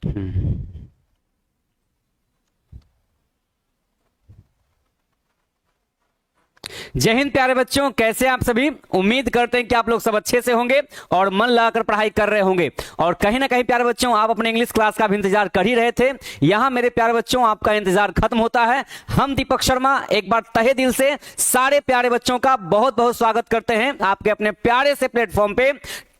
हम्म। जय हिंद प्यारे बच्चों, कैसे आप सभी। उम्मीद करते हैं कि आप लोग सब अच्छे से होंगे और मन लगाकर पढ़ाई कर रहे होंगे। और कहीं ना कहीं प्यारे बच्चों आप अपने इंग्लिश क्लास का भी इंतजार कर ही रहे थे। यहां मेरे प्यारे बच्चों आपका इंतजार खत्म होता है। हम दीपक शर्मा एक बार तहे दिल से सारे प्यारे बच्चों का बहुत बहुत स्वागत करते हैं आपके अपने प्यारे से प्लेटफॉर्म पे,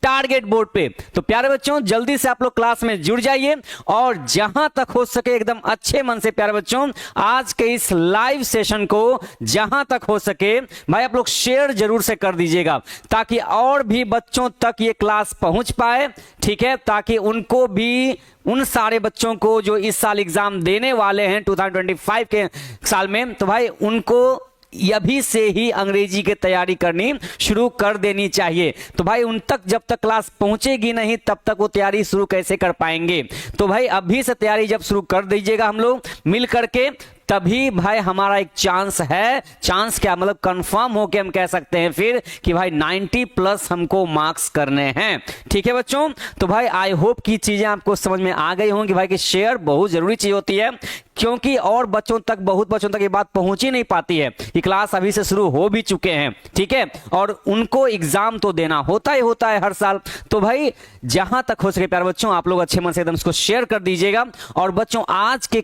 टारगेट बोर्ड पे। तो प्यारे बच्चों जल्दी से आप लोग क्लास में जुड़ जाइए और जहां तक हो सके एकदम अच्छे मन से प्यारे बच्चों आज के इस लाइव सेशन को जहां तक हो सके भाई आप लोग शेयर जरूर से कर दीजिएगा, ताकि और भी बच्चों तक ये क्लास पहुंच पाए। ठीक है, ताकि उनको भी, उन सारे बच्चों को जो इस साल एग्जाम देने वाले हैं 2025 के साल में, तो भाई उनको अभी से ही अंग्रेजी की तैयारी करनी शुरू कर देनी चाहिए। तो भाई उन तक जब तक क्लास पहुंचेगी नहीं तब तक वो तैयारी शुरू कैसे कर पाएंगे। तो भाई अभी से तैयारी जब शुरू कर दीजिएगा हम लोग मिल करके, तभी भाई हमारा एक चांस है। चांस क्या मतलब, कंफर्म होके हम कह सकते हैं फिर कि भाई 90 प्लस हमको मार्क्स करने हैं। ठीक है बच्चों, तो भाई आई होप की चीजें आपको समझ में आ गई होंगी भाई कि शेयर बहुत जरूरी चीज होती है, क्योंकि और बच्चों तक, बहुत बच्चों तक ये बात पहुंच ही नहीं पाती है कि क्लास अभी से शुरू हो भी चुके हैं। ठीक है, और उनको एग्जाम तो देना होता ही होता है हर साल। तो भाई जहां तक हो सके प्यारे बच्चों आप लोग अच्छे मन से एकदम इसको शेयर कर दीजिएगा। और बच्चों आज के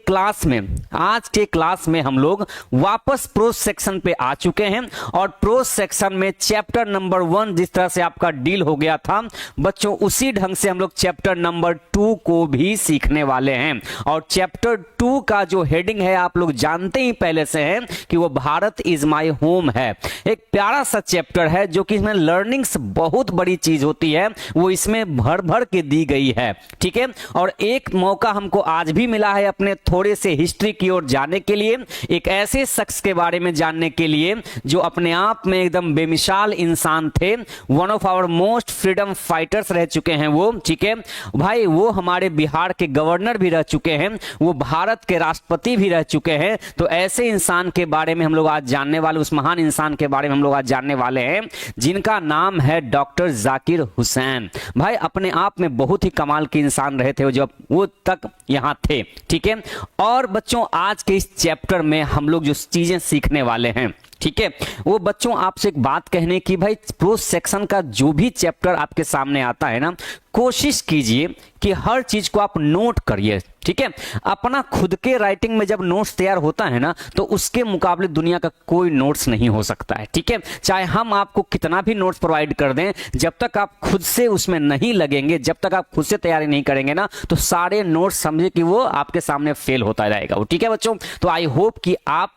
क्लास में हम लोग वापस प्रोज सेक्शन पे आ चुके हैं और प्रोज सेक्शन में चैप्टर नंबर 1 जिस तरह से आपका डील हो गया था बच्चों, उसी ढंग से हम लोग चैप्टर नंबर 2 को भी सीखने वाले हैं। और चैप्टर 2 का जो हेडिंग है आप लोग जानते ही पहले से हैं कि वो भारत इज माय होम है। एक प्यारा सा चैप्टर है जो कि इसमें लर्निंग्स बहुत बड़ी चीज होती है, वो इसमें भर भर के दी गई है। ठीक है, और एक मौका हमको आज भी मिला है अपने थोड़े से हिस्ट्री की ओर जाने के लिए, एक ऐसे शख्स के बारे में जानने के लिए जो अपने आप में एकदम बेमिसाल इंसान थे, one of our most freedom fighters रह चुके हैं वो। ठीक है भाई, वो हमारे बिहार के गवर्नर भी रह चुके हैं, वो भारत के राष्ट्रपति भी रह चुके हैं। तो ऐसे इंसान के बारे में हम लोग आज जानने वाले, उस महान इंसान के बारे में हम लोग आज जानने वाले हैं जिनका नाम है डॉक्टर जाकिर हुसैन। भाई अपने आप में बहुत ही कमाल के इंसान रहे थे जब वो तक यहां थे। ठीक है, और बच्चों आज के इस चैप्टर में हम लोग जो चीजें सीखने वाले हैं, ठीक है, वो बच्चों आपसे एक बात कहने की, भाई प्रोज सेक्शन का जो भी चैप्टर आपके सामने आता है ना, कोशिश कीजिए कि हर चीज को आप नोट करिए। ठीक है, अपना खुद के राइटिंग में जब नोट्स तैयार होता है ना, तो उसके मुकाबले दुनिया का कोई नोट्स नहीं हो सकता है। ठीक है, चाहे हम आपको कितना भी नोट्स प्रोवाइड कर दें, जब तक आप खुद से उसमें नहीं लगेंगे, जब तक आप खुद से तैयारी नहीं करेंगे ना, तो सारे नोट्स समझे कि वो आपके सामने फेल होता रहेगा। ठीक है बच्चों, तो आई होप कि आप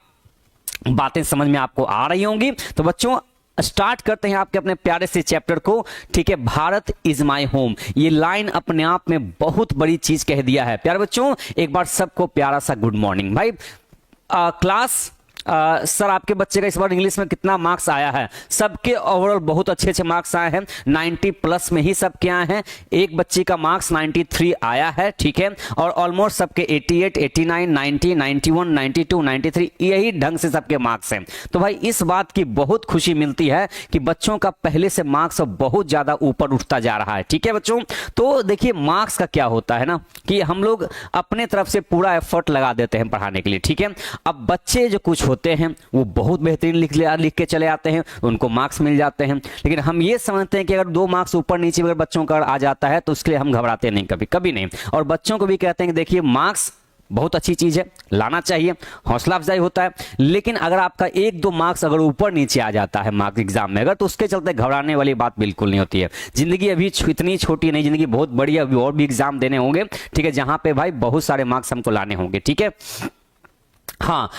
बातें समझ में आपको आ रही होंगी। तो बच्चों स्टार्ट करते हैं आपके अपने प्यारे से चैप्टर को। ठीक है, भारत इज माय होम, ये लाइन अपने आप में बहुत बड़ी चीज कह दिया है। प्यारे बच्चों एक बार सबको प्यारा सा गुड मॉर्निंग। भाई क्लास सर आपके बच्चे का इस बार इंग्लिश में कितना मार्क्स आया है? सबके ओवरऑल बहुत अच्छे अच्छे मार्क्स आए हैं, 90 प्लस में ही सबके आए हैं। एक बच्चे का मार्क्स 93 आया है। ठीक है, और ऑलमोस्ट सबके 88, 89, 90, 91, 92, 93 यही ढंग से सबके मार्क्स हैं। तो भाई इस बात की बहुत खुशी मिलती है कि बच्चों का पहले से मार्क्स बहुत ज्यादा ऊपर उठता जा रहा है। ठीक है बच्चों, तो देखिए मार्क्स का क्या होता है ना कि हम लोग अपने तरफ से पूरा एफर्ट लगा देते हैं पढ़ाने के लिए। ठीक है, अब बच्चे जो कुछ होते हैं वो बहुत बेहतरीन लिख के चले आते हैं, उनको मार्क्स मिल जाते हैं। लेकिन हम ये समझते हैं कि अगर 2 मार्क्स ऊपर नीचे अगर बच्चों का आ जाता है तो उसके लिए हम घबराते नहीं, कभी कभी नहीं। और बच्चों को भी कहते हैं कि देखिए मार्क्स बहुत अच्छी चीज है, लाना चाहिए, हौसला अफजाई होता है। लेकिन अगर आपका 1-2 मार्क्स अगर ऊपर नीचे आ जाता है मार्क्स एग्जाम में अगर, तो उसके चलते घबराने वाली बात बिल्कुल नहीं होती है। जिंदगी अभी इतनी छोटी नहीं, जिंदगी बहुत बड़ी है, अभी और भी एग्जाम देने होंगे। ठीक है, जहां पे भाई बहुत सारे मार्क्स हमको लाने होंगे। ठीक है, हाँ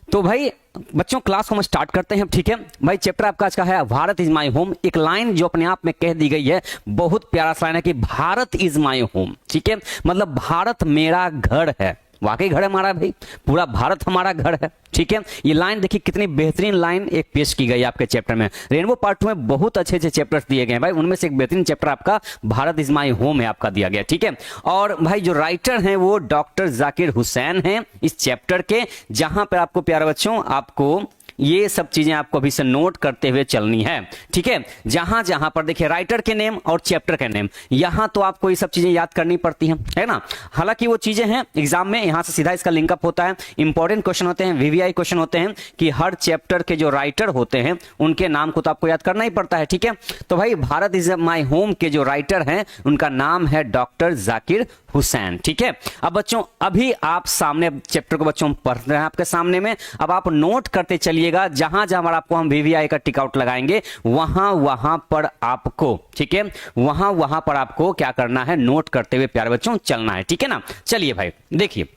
तो भाई बच्चों क्लास को हम स्टार्ट करते हैं। ठीक है भाई, चैप्टर आपका आज का है भारत इज माय होम। एक लाइन जो अपने आप में कह दी गई है, बहुत प्यारा सा लाइन है कि भारत इज माय होम। ठीक है, मतलब भारत मेरा घर है। वाकई घर है हमारा भाई, पूरा भारत हमारा घर है। ठीक है, ये लाइन देखिए कितनी बेहतरीन लाइन एक पेश की गई आपके चैप्टर में। रेनबो पार्ट 2 में बहुत अच्छे अच्छे चैप्टर्स दिए गए हैं भाई, उनमें से एक बेहतरीन चैप्टर आपका भारत इज माय होम है आपका दिया गया। ठीक है, और भाई जो राइटर हैं वो डॉक्टर जाकिर हुसैन हैं इस चैप्टर के, जहां पर आपको प्यारे बच्चों आपको ये सब चीजें आपको अभी से नोट करते हुए चलनी है, ठीक है। जहां जहां पर देखिए राइटर के नेम और चैप्टर के नेम, यहां तो आपको ये सब चीजें याद करनी पड़ती है ना। हालांकि वो चीजें हैं एग्जाम में, यहां से सीधा इसका लिंकअप होता है, इंपॉर्टेंट क्वेश्चन होते हैं, वीवीआई क्वेश्चन होते हैं कि हर चैप्टर के जो राइटर होते हैं उनके नाम को तो आपको याद करना ही पड़ता है, ठीक है। तो भाई भारत इज माई होम के जो राइटर हैं उनका नाम है डॉक्टर जाकिर हुसैन, ठीक है। अब बच्चों अभी आप सामने चैप्टर को बच्चों पढ़ रहे हैं आपके सामने में, अब आप नोट करते चलिएगा, जहां जहां आपको हम वीवीआई का टिक आउट लगाएंगे वहां वहां पर आपको, ठीक है, वहां वहां पर आपको क्या करना है, नोट करते हुए प्यारे बच्चों चलना है, ठीक है ना। चलिए भाई देखिए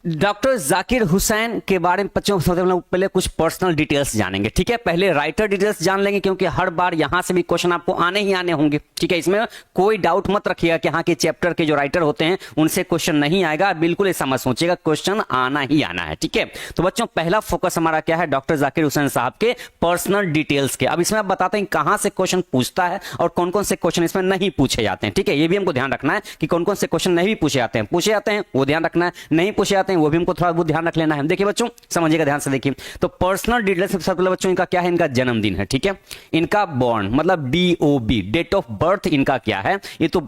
डॉक्टर जाकिर हुसैन के बारे में बच्चों पहले कुछ पर्सनल डिटेल्स जानेंगे, ठीक है। पहले राइटर डिटेल्स जान लेंगे क्योंकि हर बार यहां से भी क्वेश्चन आपको आने ही आने होंगे, ठीक है। इसमें कोई डाउट मत रखिएगा कि हाँ के चैप्टर के जो राइटर होते हैं उनसे क्वेश्चन नहीं आएगा, बिल्कुल ऐसा मत सोचिएगा, क्वेश्चन आना ही आना है, ठीक है। तो बच्चों पहला फोकस हमारा क्या है, डॉक्टर जाकिर हुसैन साहब के पर्सनल डिटेल्स के। अब इसमें आप बताते हैं कहां से क्वेश्चन पूछता है और कौन कौन से क्वेश्चन इसमें नहीं पूछे जाते हैं, ठीक है। ये भी हमको ध्यान रखना है कि कौन कौन से क्वेश्चन नहीं भी पूछे जाते हैं, पूछे जाते हैं वो ध्यान रखना है, नहीं पूछे जाते हैं वो भी हमको थोड़ा बहुत ध्यान रख लेना है। देखिए बच्चों समझिएगा ध्यान से, देखिए तो पर्सनल डिटेल्स सबसे पहले बच्चों इनका क्या है, इनका जन्मदिन है, ठीक है। इनका बॉर्न मतलब DOB डेट ऑफ बर्थ इनका क्या है, ये तो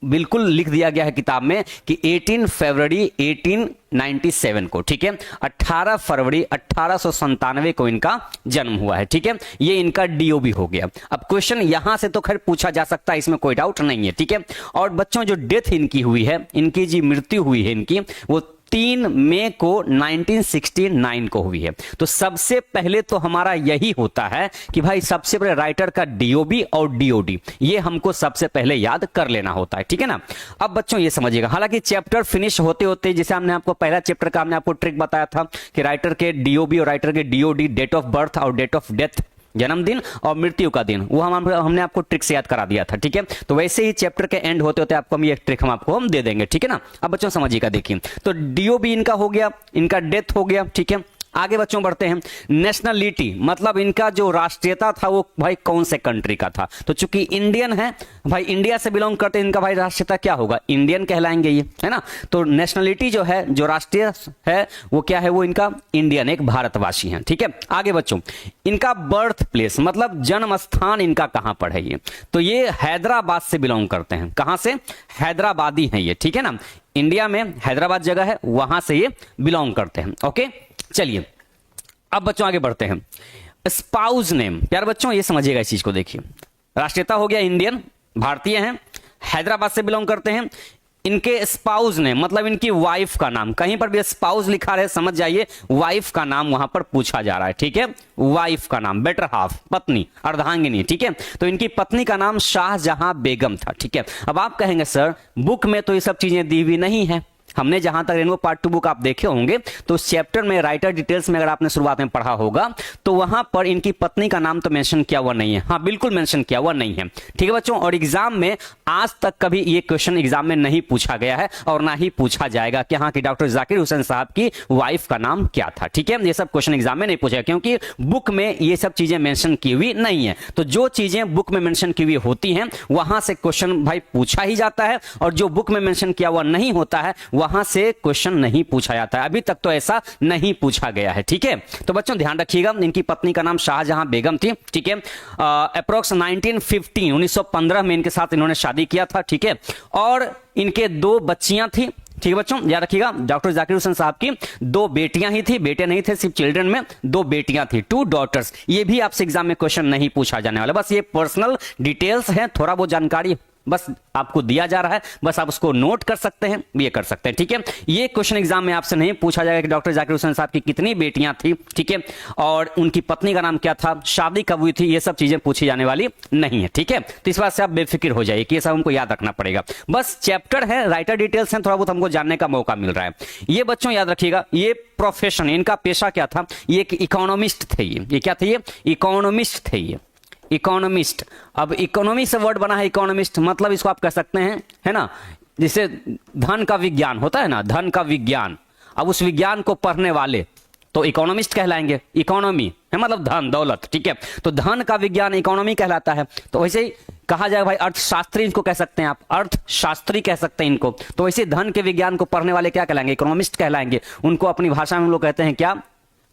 बिल्कुल लिख दिया गया है किताब में कि 18 फरवरी 1897 को, ठीक है। 18 फरवरी 1897 को इनका जन्म हुआ है, ठीक है। ये इनका DOB हो गया। अब क्वेश्चन यहां से तो खैर पूछा जा सकता है, इसमें कोई डाउट नहीं है, ठीक है। और बच्चों जो डेथ इनकी हुई है, इनकी जी मृत्यु हुई है इनकी, वो 3 मई को 1969 को हुई है। तो सबसे पहले तो हमारा यही होता है कि भाई सबसे पहले राइटर का DOB और DOD ये हमको सबसे पहले याद कर लेना होता है, ठीक है ना। अब बच्चों ये समझिएगा, हालांकि चैप्टर फिनिश होते होते जैसे हमने आपको पहला चैप्टर का हमने आपको ट्रिक बताया था कि राइटर के DOB और राइटर के DOD डेट ऑफ बर्थ और डेट ऑफ डेथ जन्मदिन और मृत्यु का दिन, वो हमने आपको ट्रिक से याद करा दिया था, ठीक है। तो वैसे ही चैप्टर के एंड होते होते आपको हम ये ट्रिक हम दे देंगे, ठीक है ना। अब बच्चों समझिएगा, देखिए तो DOB इनका हो गया, इनका डेथ हो गया, ठीक है। आगे बच्चों बढ़ते हैं, नेशनलिटी मतलब इनका जो राष्ट्रीयता था वो भाई कौन से कंट्री का था, तो चूंकि इंडियन है भाई, इंडिया से बिलोंग करते हैं, इनका भाई राष्ट्रीयता क्या होगा, इंडियन कहलाएंगे ये, है ना। तो नेशनलिटी जो है, जो राष्ट्रीय है वो क्या है, वो इनका इंडियन, एक भारतवासी है, ठीक है। आगे बच्चों इनका बर्थ प्लेस मतलब जन्म स्थान इनका कहां पर है, ये तो ये हैदराबाद से बिलोंग करते हैं, कहां से, हैदराबादी है ये, ठीक है ना। इंडिया में हैदराबाद जगह है, वहां से ये बिलोंग करते हैं, ओके। चलिए अब बच्चों आगे बढ़ते हैं, स्पाउस नेम, प्यारे बच्चों ये समझिएगा इस चीज को, देखिए राष्ट्रीयता हो गया इंडियन, भारतीय हैं, हैदराबाद से बिलोंग करते हैं। इनके स्पाउस नेम मतलब इनकी वाइफ का नाम, कहीं पर भी स्पाउस लिखा रहे समझ जाइए वाइफ का नाम वहां पर पूछा जा रहा है, ठीक है। वाइफ का नाम, बेटर हाफ, पत्नी, अर्धांगिनी, ठीक है। तो इनकी पत्नी का नाम शाहजहां बेगम था, ठीक है। अब आप कहेंगे सर बुक में तो ये सब चीजें दी हुई नहीं है, हमने जहां तक रेनबो पार्ट 2 बुक आप देखे होंगे तो उस चैप्टर में राइटर डिटेल्स में अगर आपने शुरुआत में पढ़ा होगा तो वहां पर इनकी पत्नी का नाम तो मेंशन किया हुआ नहीं है, हाँ बिल्कुल मेंशन किया हुआ नहीं है, ठीक है बच्चों। और एग्जाम में आज तक कभी ये क्वेश्चन एग्जाम में नहीं पूछा गया है और ना ही पूछा जाएगा कि हाँ कि डॉक्टर जाकिर हुसैन साहब की वाइफ का नाम क्या था, ठीक है। ये सब क्वेश्चन एग्जाम में नहीं पूछा क्योंकि बुक में ये सब चीजें मेंशन की हुई नहीं है। तो जो चीजें बुक में मेंशन की हुई होती हैं वहां से क्वेश्चन भाई पूछा ही जाता है, और जो बुक में मेंशन किया हुआ नहीं होता है वहां से क्वेश्चन नहीं पूछा जाता है। अभी तक तो ऐसा नहीं पूछा गया है, ठीक है। तो बच्चों ध्यान रखिएगा, इनकी पत्नी का नाम शाहजहां बेगम थी, ठीक है। अप्रोक्स 1915 में इनके साथ इन्होंने शादी किया था, ठीक है। और इनके 2 बच्चियां थी, ठीक है बच्चों याद रखिएगा। डॉक्टर जाकिर हुसैन साहब की 2 बेटियां ही थी, बेटे नहीं थे, सिर्फ चिल्ड्रन में 2 बेटियां थी, 2 डॉटर्स। ये भी आपसे एग्जाम में क्वेश्चन नहीं पूछा जाने वाला, बस ये पर्सनल डिटेल्स है, थोड़ा बहुत जानकारी बस आपको दिया जा रहा है, बस आप उसको नोट कर सकते हैं, ये कर सकते हैं, ठीक है। ये क्वेश्चन एग्जाम में आपसे नहीं पूछा जाएगा कि डॉक्टर जाकिर हुसैन साहब की कितनी बेटियां थी, ठीक है, और उनकी पत्नी का नाम क्या था, शादी कब हुई थी, ये सब चीजें पूछी जाने वाली नहीं है, ठीक है। तो इस बात से आप बेफिक्र हो जाइए कि ये सब हमको याद रखना पड़ेगा। बस चैप्टर है, राइटर डिटेल्स हैं, थोड़ा बहुत हमको जानने का मौका मिल रहा है। ये बच्चों याद रखिएगा, ये प्रोफेशन, इनका पेशा क्या था, ये एक इकोनॉमिस्ट थे, ये क्या थे, ये इकोनॉमिस्ट थे, ये इकोनॉमिस्ट। अब इकोनॉमी से वर्ड बना है इकोनॉमिस्ट, मतलब इसको आप कह सकते हैं, है ना, जिसे धन का विज्ञान होता है ना, धन का विज्ञान, अब उस विज्ञान को पढ़ने वाले तो इकोनॉमिस्ट कहलाएंगे। इकोनॉमी है मतलब धन दौलत, ठीक है। तो धन का विज्ञान इकोनॉमी कहलाता है। तो वैसे ही कहा जाए भाई अर्थशास्त्री इनको कह सकते हैं आप, अर्थशास्त्री कह सकते हैं इनको। तो वैसे धन के विज्ञान को पढ़ने वाले क्या कहलाएंगे, इकोनॉमिस्ट कहलाएंगे। उनको अपनी भाषा में हम लोग कहते हैं क्या,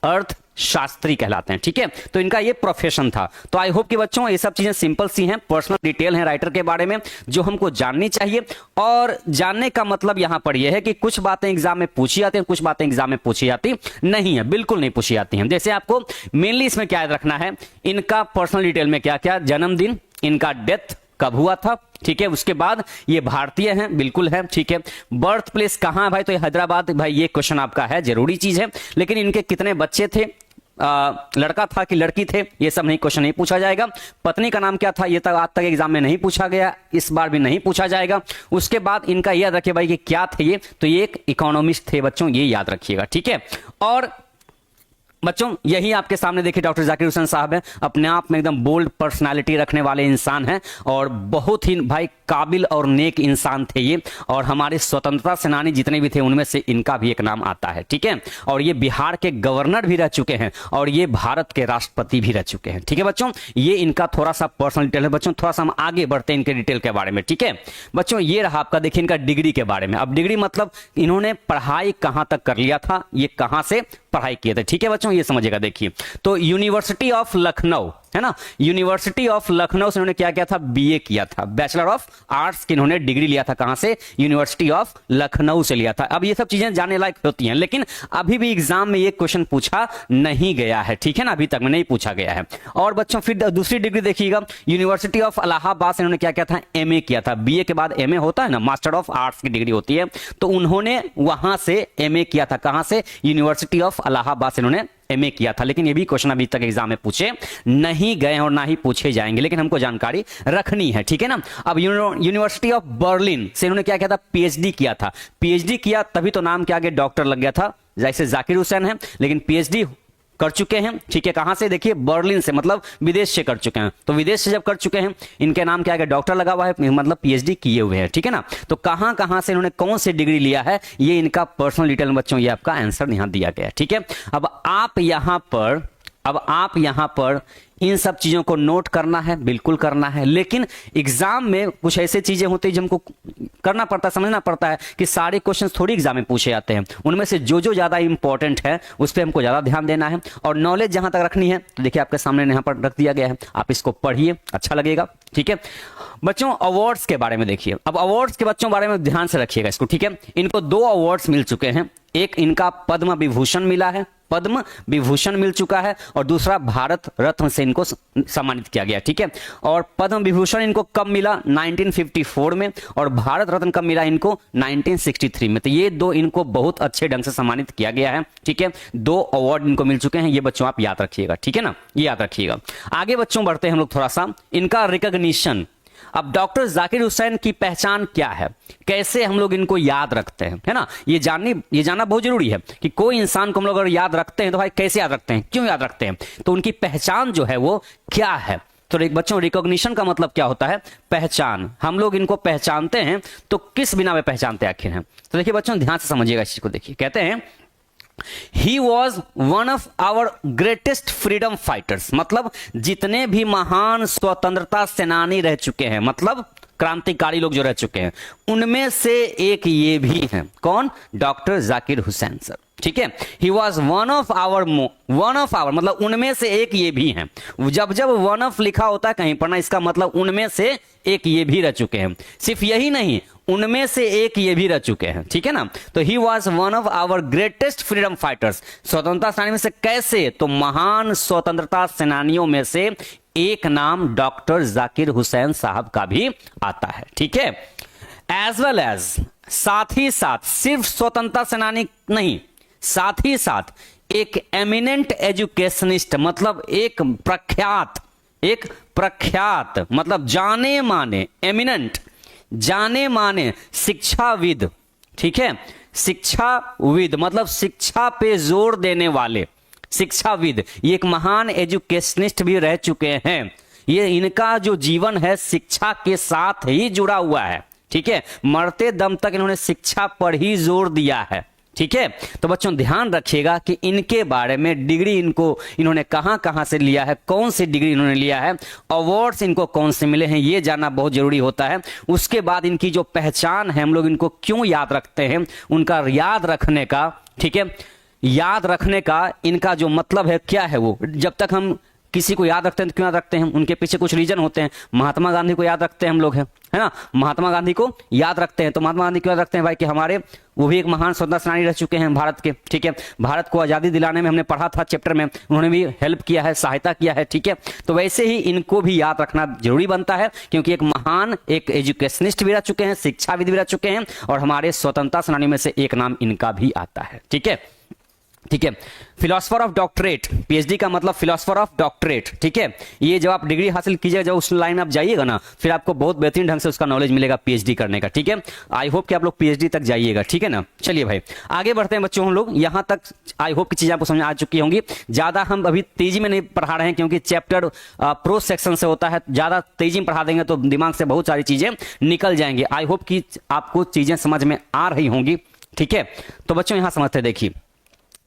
अर्थशास्त्री कहलाते हैं। ठीक है, तो इनका ये प्रोफेशन था। तो आई होप कि बच्चों ये सब चीजें सिंपल सी हैं, पर्सनल डिटेल हैं राइटर के बारे में जो हमको जाननी चाहिए। और जानने का मतलब यहां पर यह है कि कुछ बातें एग्जाम में पूछी जाती हैं, कुछ बातें एग्जाम में पूछी जाती नहीं है, बिल्कुल नहीं पूछी जाती हैं। जैसे आपको मेनली इसमें क्या याद रखना है, इनका पर्सनल डिटेल में क्या क्या, जन्मदिन, इनका डेथ कब हुआ था, ठीक है, उसके बाद ये भारतीय हैं, बिल्कुल है, ठीक है, बर्थ प्लेस कहां है भाई, तो ये हैदराबाद, भाई ये क्वेश्चन आपका है, जरूरी चीज है। लेकिन इनके कितने बच्चे थे, लड़का था कि लड़की थे, ये सब नहीं, क्वेश्चन नहीं पूछा जाएगा। पत्नी का नाम क्या था, ये तक आज तक एग्जाम में नहीं पूछा गया, इस बार भी नहीं पूछा जाएगा। उसके बाद इनका याद रखिए भाई कि क्या थे ये, तो ये एक इकोनॉमिस्ट थे बच्चों, ये याद रखिएगा, ठीक है। और बच्चों यही आपके सामने देखिए डॉक्टर जाकिर हुसैन साहब हैं, अपने आप में एकदम बोल्ड पर्सनालिटी रखने वाले इंसान हैं और बहुत ही भाई काबिल और नेक इंसान थे ये। और हमारे स्वतंत्रता सेनानी जितने भी थे उनमें से इनका भी एक नाम आता है, ठीक है। और ये बिहार के गवर्नर भी रह चुके हैं और ये भारत के राष्ट्रपति भी रह चुके हैं, ठीक है बच्चों। ये इनका थोड़ा सा पर्सनल डिटेल है बच्चों, थोड़ा सा हम आगे बढ़ते हैं इनके डिटेल के बारे में, ठीक है बच्चों। ये रहा आपका, देखिए इनका डिग्री के बारे में। अब डिग्री मतलब इन्होंने पढ़ाई कहां तक कर लिया था, ये कहां से पढ़ाई किए थे, ठीक है बच्चों, ये समझिएगा। देखिए तो यूनिवर्सिटी ऑफ लखनऊ है ना, यूनिवर्सिटी ऑफ लखनऊ से इन्होंने क्या किया था, बीए किया था, बैचलर ऑफ आर्ट्स की इन्होंने डिग्री लिया था, कहां से, यूनिवर्सिटी ऑफ लखनऊ से लिया था। अब ये सब चीजें जानने लायक होती हैं, लेकिन अभी भी एग्जाम में ये क्वेश्चन पूछा नहीं गया है, ठीक है ना, अभी तक में नहीं पूछा गया है। और बच्चों फिर दूसरी डिग्री देखिएगा, यूनिवर्सिटी ऑफ इलाहाबाद से इन्होंने क्या किया था, एमए किया था। बीए के बाद एमए होता है ना, मास्टर ऑफ आर्ट्स की डिग्री होती है, तो उन्होंने वहां से एमए किया था, कहां से, यूनिवर्सिटी ऑफ इलाहाबाद से इन्होंने एमए किया था। लेकिन ये भी क्वेश्चन अभी तक एग्जाम में पूछे नहीं गए और ना ही पूछे जाएंगे, लेकिन हमको जानकारी रखनी है, ठीक है ना। अब यूनिवर्सिटी ऑफ बर्लिन से इन्होंने क्या किया था, पीएचडी किया था। पीएचडी किया तभी तो नाम के आगे डॉक्टर लग गया था, जैसे जाकिर हुसैन है, लेकिन पीएचडी कर चुके हैं, ठीक है, कहां से, देखिए बर्लिन से, मतलब विदेश से कर चुके हैं। तो विदेश से जब कर चुके हैं, इनके नाम के आगे डॉक्टर लगा हुआ है, मतलब पीएचडी किए हुए हैं, ठीक है ना। तो कहां कहां से इन्होंने कौन सी डिग्री लिया है, ये इनका पर्सनल डिटेल बच्चों, ये आपका आंसर यहां दिया गया है, ठीक है। अब आप यहां पर इन सब चीजों को नोट करना है, बिल्कुल करना है। लेकिन एग्जाम में कुछ ऐसे चीजें होती है जो हमको करना पड़ता है, समझना पड़ता है कि सारे क्वेश्चंस थोड़ी एग्जाम में पूछे जाते हैं, उनमें से जो जो ज्यादा इंपॉर्टेंट है उस पर हमको ज्यादा ध्यान देना है। और नॉलेज जहां तक रखनी है, तो देखिए आपके सामने यहां पर रख दिया गया है, आप इसको पढ़िए, अच्छा लगेगा, ठीक है बच्चों। अवार्ड्स के बारे में देखिए, अब अवार्ड्स के बच्चों बारे में ध्यान से रखिएगा इसको, ठीक है। इनको 2 अवार्ड्स मिल चुके हैं, एक इनका पद्म विभूषण मिला है, पद्म विभूषण मिल चुका है, और दूसरा भारत रत्न से इनको सम्मानित किया गया, ठीक है। और पद्म विभूषण इनको कब मिला, 1954 में, और भारत रत्न कब मिला इनको, 1963 में। तो ये 2 इनको बहुत अच्छे ढंग से सम्मानित किया गया है, ठीक है। 2 अवार्ड इनको मिल चुके हैं, ये बच्चों आप याद रखिएगा, ठीक है ना, ये याद रखिएगा। आगे बच्चों बढ़ते हैं हम लोग थोड़ा सा, इनका रिकॉग्निशन। अब डॉक्टर जाकिर हुसैन की पहचान क्या है, कैसे हम लोग इनको याद रखते हैं, है ना, ये जानना बहुत जरूरी है कि कोई इंसान को हम लोग अगर याद रखते हैं तो भाई कैसे याद रखते हैं, क्यों याद रखते हैं, तो उनकी पहचान जो है वो क्या है। तो बच्चों रिकॉग्निशन का मतलब क्या होता है, पहचान। हम लोग इनको पहचानते हैं तो किस बिना में पहचानते आखिर हैं, तो देखिए बच्चों ध्यान से समझिएगा इस चीज को। देखिए कहते हैं He was one of our greatest freedom fighters, मतलब जितने भी महान स्वतंत्रता सेनानी रह चुके हैं, मतलब क्रांतिकारी लोग जो रह चुके हैं, उनमें से एक ये भी हैं, कौन, डॉक्टर जाकिर हुसैन सर, ठीक है। He was one of our मतलब उनमें से एक ये भी हैं। जब जब वन ऑफ लिखा होता है कहीं पर ना, इसका मतलब उनमें से एक ये भी रह चुके हैं। सिर्फ यही नहीं, उनमें से एक ये भी रह चुके हैं, ठीक है ना। तो he was one of our greatest freedom fighters, स्वतंत्रता सेनानी में से कैसे, तो महान स्वतंत्रता सेनानियों में से एक नाम डॉक्टर जाकिर हुसैन साहब का भी आता है, ठीक है। एज वेल एज, साथ ही साथ, सिर्फ स्वतंत्रता सेनानी नहीं, साथ ही साथ एक एमिनेंट एजुकेशनिस्ट, मतलब एक प्रख्यात मतलब जाने माने, एमिनेंट जाने माने शिक्षाविद, ठीक है, शिक्षाविद मतलब शिक्षा पे जोर देने वाले शिक्षाविद, ये एक महान एजुकेशनिस्ट भी रह चुके हैं। ये इनका जो जीवन है शिक्षा के साथ ही जुड़ा हुआ है, ठीक है, मरते दम तक इन्होंने शिक्षा पर ही जोर दिया है, ठीक है। तो बच्चों ध्यान रखिएगा कि इनके बारे में डिग्री इन्होंने कहां से लिया है, कौन सी डिग्री इन्होंने लिया है, अवार्ड्स इनको कौन से मिले हैं, ये जानना बहुत जरूरी होता है। उसके बाद इनकी जो पहचान है, हम लोग इनको क्यों याद रखते हैं, उनका याद रखने का, ठीक है, याद रखने का इनका जो मतलब है क्या है, वो जब तक हम किसी को याद रखते हैं तो क्यों याद रखते हैं, उनके पीछे कुछ रीजन होते हैं। महात्मा गांधी को याद रखते हैं हम लोग, है ना, महात्मा गांधी को याद रखते हैं। तो महात्मा गांधी क्यों याद रखते हैं भाई, कि हमारे वो भी एक महान स्वतंत्रता सेनानी रह चुके हैं भारत के, ठीक है। भारत को आज़ादी दिलाने में हमने पढ़ा था चैप्टर में, उन्होंने भी हेल्प किया है, सहायता किया है, ठीक है। तो वैसे ही इनको भी याद रखना जरूरी बनता है, क्योंकि एक महान एक एजुकेशनिस्ट भी रह चुके हैं, शिक्षाविद भी रह चुके हैं, और हमारे स्वतंत्रता सेनानी में से एक नाम इनका भी आता है, ठीक है, ठीक है। फिलोसफर ऑफ डॉक्टरेट, पीएचडी का मतलब फिलोसफर ऑफ डॉक्टरेट, ठीक है। ये जब आप डिग्री हासिल कीजिएगा, जब उस लाइन में आप जाइएगा ना, फिर आपको बहुत बेहतरीन ढंग से उसका नॉलेज मिलेगा पीएचडी करने का, ठीक है। आई होप कि आप लोग पीएचडी तक जाइएगा, ठीक है ना। चलिए भाई आगे बढ़ते हैं बच्चों, हम लोग यहाँ तक आई होप की चीजें आपको समझ आ चुकी होंगी। ज्यादा हम अभी तेजी में नहीं पढ़ा रहे हैं, क्योंकि चैप्टर प्रो सेक्शन से होता है, ज्यादा तेजी में पढ़ा देंगे तो दिमाग से बहुत सारी चीजें निकल जाएंगी। आई होप कि आपको चीजें समझ में आ रही होंगी, ठीक है। तो बच्चों यहाँ समझते देखिए,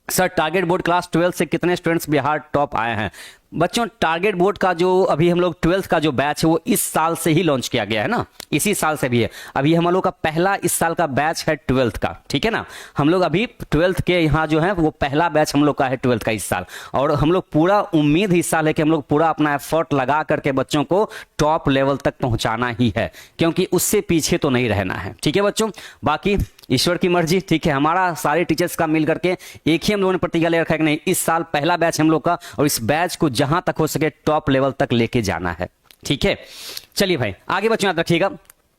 सर टारगेट बोर्ड क्लास 12 से कितने स्टूडेंट्स बिहार टॉप आए हैं। बच्चों टारगेट बोर्ड का जो अभी हम लोग 12th का जो बैच है वो इस साल से ही लॉन्च किया गया है ना, इसी साल से भी है। अभी हम लोग का पहला इस साल का बैच है 12th का, ठीक है ना। हम लोग अभी 12th के यहाँ जो है वो पहला बैच हम लोग का है 12th का इस साल, और हम लोग पूरा उम्मीद इस साल है कि हम लोग पूरा अपना एफर्ट लगा करके बच्चों को टॉप लेवल तक पहुंचाना ही है, क्योंकि उससे पीछे तो नहीं रहना है, ठीक है बच्चों। बाकी ईश्वर की मर्जी, ठीक है। हमारा सारे टीचर्स का मिल करके एक ही हम लोगों ने प्रतिज्ञा ले रखा है कि नहीं, इस साल पहला बैच हम लोग का, और इस बैच को जहां तक हो सके टॉप लेवल तक लेके जाना है, ठीक है। चलिए भाई आगे बच्चों याद रखिएगा।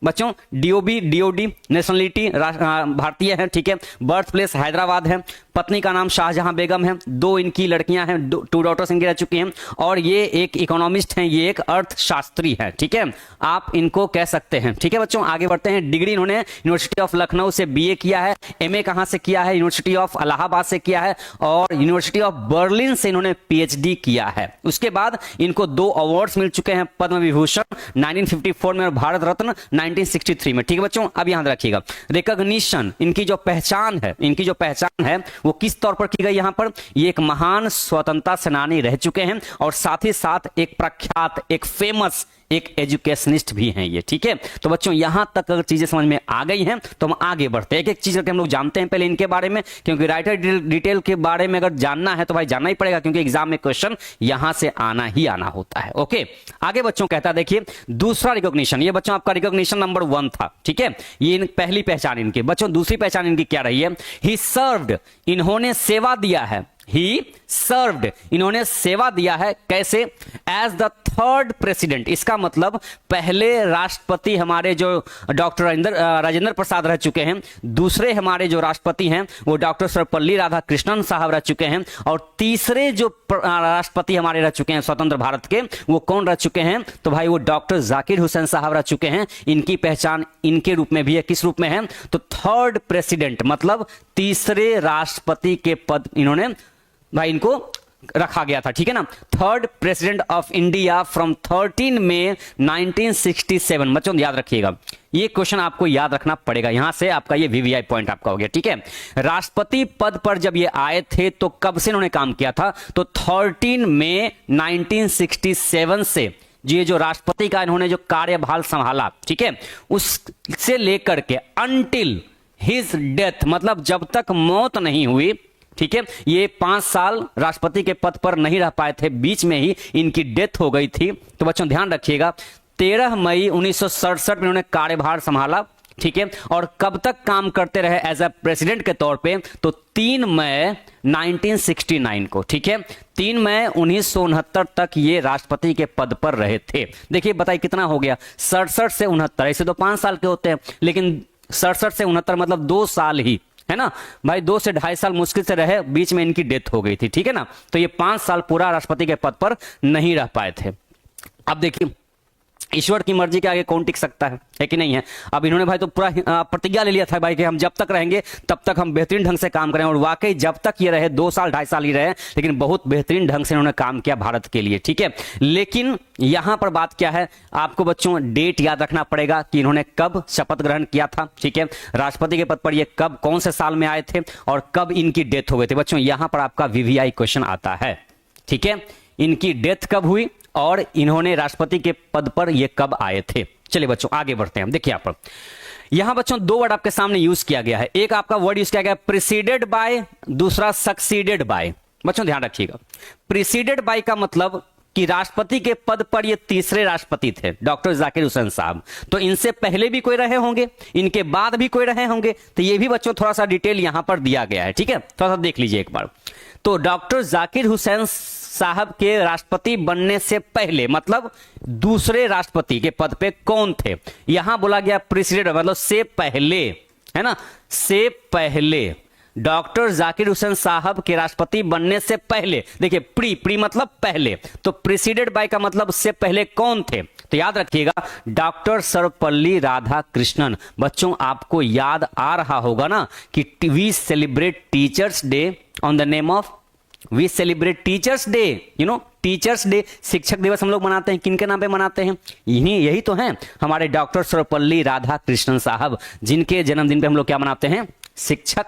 बच्चों डीओबी डीओडी नेशनलिटी भारतीय है, ठीक है। बर्थ प्लेस हैदराबाद है, पत्नी का नाम शाहजहां बेगम है, 2 इनकी लड़कियां हैं, 2 डॉटर्स इनकी रह चुकी हैं, और ये एक इकोनॉमिस्ट हैं, ये एक अर्थशास्त्री है, ठीक है। आप इनको कह सकते हैं, ठीक है बच्चों। आगे बढ़ते हैं। डिग्री इन्होंने यूनिवर्सिटी ऑफ लखनऊ से बीए किया है, एमए कहां से किया है, यूनिवर्सिटी ऑफ इलाहाबाद से किया है, और यूनिवर्सिटी ऑफ बर्लिन से इन्होंने पीएचडी किया है। उसके बाद इनको 2 अवार्ड्स मिल चुके हैं, पद्म विभूषण 1954 में और भारत रत्न 1963 में, ठीक है बच्चों। अब याद रखिएगा रिकॉग्निशन, इनकी जो पहचान है, इनकी जो पहचान है वो किस तौर पर की गई यहां पर, ये एक महान स्वतंत्रता सेनानी रह चुके हैं, और साथ ही साथ एक प्रख्यात एक फेमस एक एजुकेशनिस्ट भी हैं ये, ठीक है। तो बच्चों यहां तक अगर चीजें समझ में आ गई हैं तो हम आगे बढ़ते हैं, एक एक चीज करके हम लोग जानते हैं पहले इनके बारे में, क्योंकि राइटर डिटेल के बारे में अगर जानना है तो भाई जानना ही पड़ेगा, क्योंकि एग्जाम में क्वेश्चन यहां से आना ही आना होता है। ओके आगे बच्चों कहता है देखिए दूसरा रिकॉग्निशन, ये बच्चों आपका रिकॉग्निशन नंबर 1 था, ठीक है। ये पहली पहचान इनकी। बच्चों दूसरी पहचान इनकी क्या रही है, ही सर्व्ड, इन्होंने सेवा दिया है, ही सर्व्ड, इन्होंने सेवा दिया है, कैसे, एज द 3rd प्रेसिडेंट। इसका मतलब पहले राष्ट्रपति हमारे जो डॉक्टर राजेंद्र प्रसाद रह चुके हैं, दूसरे हमारे जो राष्ट्रपति हैं वो डॉक्टर सर्वपल्ली राधाकृष्णन साहब रह चुके हैं, और तीसरे जो राष्ट्रपति हमारे रह चुके हैं स्वतंत्र भारत के, वो कौन रह चुके हैं, तो भाई वो डॉक्टर जाकिर हुसैन साहब रह चुके हैं। इनकी पहचान इनके रूप में भी है, किस रूप में है, तो 3rd प्रेसिडेंट, मतलब तीसरे राष्ट्रपति के पद इन्होंने भाई इनको रखा गया था, ठीक है ना। 3rd president of India from 13 मई 1967। बच्चों याद रखिएगा, ये क्वेश्चन आपको याद रखना पड़ेगा, यहां से आपका ये वीवीआई पॉइंट आपका हो गया, ठीक है। राष्ट्रपति पद पर जब ये आए थे तो कब से इन्होंने काम किया था, तो 13 मई 1967 से ये जो राष्ट्रपति का इन्होंने जो कार्यभार संभाला, ठीक है, उससे लेकर के अनटिल हिज डेथ, मतलब जब तक मौत नहीं हुई, ठीक है। ये 5 साल राष्ट्रपति के पद पर नहीं रह पाए थे, बीच में ही इनकी डेथ हो गई थी। तो बच्चों ध्यान रखिएगा 13 मई 1967 में इन्होंने कार्यभार संभाला, ठीक है। और कब तक काम करते रहे एज अ प्रेसिडेंट के तौर पे, तो 3 मई 1969 को, ठीक है। 3 मई 1969 तक ये राष्ट्रपति के पद पर रहे थे। देखिए बताइए कितना हो गया, 67 से 69, ऐसे तो 5 साल के होते हैं, लेकिन 67 से 69 मतलब 2 साल ही है ना भाई, 2 से 2.5 साल मुश्किल से रहे, बीच में इनकी डेथ हो गई थी, ठीक है ना। तो ये 5 साल पूरा राष्ट्रपति के पद पर नहीं रह पाए थे। अब देखिए ईश्वर की मर्जी के आगे कौन टिक सकता है कि नहीं है। अब इन्होंने भाई तो पूरा प्रतिज्ञा ले लिया था भाई कि हम जब तक रहेंगे तब तक हम बेहतरीन ढंग से काम करें, और वाकई जब तक ये रहे 2 साल 2.5 साल ही रहे, लेकिन बहुत बेहतरीन ढंग से इन्होंने काम किया भारत के लिए, ठीक है। लेकिन यहां पर बात क्या है, आपको बच्चों डेट याद रखना पड़ेगा कि इन्होंने कब शपथ ग्रहण किया था, ठीक है। राष्ट्रपति के पद पर ये कब कौन से साल में आए थे, और कब इनकी डेथ हो गई थी। बच्चों यहां पर आपका वीवीआई क्वेश्चन आता है, ठीक है। इनकी डेथ कब हुई और इन्होंने राष्ट्रपति के पद पर ये कब आए थे। चलिए बच्चों आगे बढ़ते हैं। देखिए यहां पर यहां बच्चों दो वर्ड आपके सामने यूज किया गया है, एक आपका वर्ड यूज किया गया प्रिसीडेड बाय, दूसरा सक्सीडेड बाय। बच्चों ध्यान रखिएगा, प्रिसीडेड बाय का मतलब कि राष्ट्रपति के पद पर ये तीसरे राष्ट्रपति थे डॉक्टर जाकिर हुसैन साहब, तो इनसे पहले भी कोई रहे होंगे, इनके बाद भी कोई रहे होंगे, तो ये भी बच्चों थोड़ा सा डिटेल यहां पर दिया गया है, ठीक है, थोड़ा सा देख लीजिए एक बार। तो डॉक्टर जाकिर हुसैन साहब के राष्ट्रपति बनने से पहले मतलब दूसरे राष्ट्रपति के पद पे कौन थे, यहां बोला गया प्रेसिडेंट मतलब से पहले, है ना, से पहले डॉक्टर जाकिर हुसैन साहब के राष्ट्रपति बनने से पहले, देखिए प्री मतलब पहले, तो प्रेसिडेंट बाय का मतलब उससे पहले कौन थे, तो याद रखिएगा डॉक्टर सर्वपल्ली राधाकृष्णन। बच्चों आपको याद आ रहा होगा ना कि we celebrate teachers day on the name of, we celebrate teachers day, you know teachers day, शिक्षक दिवस हम लोग मनाते हैं, किनके नाम पे मनाते हैं, यही तो हैं हमारे डॉक्टर सर्वपल्ली राधाकृष्णन साहब, जिनके जन्मदिन पे हम लोग क्या मनाते हैं, शिक्षक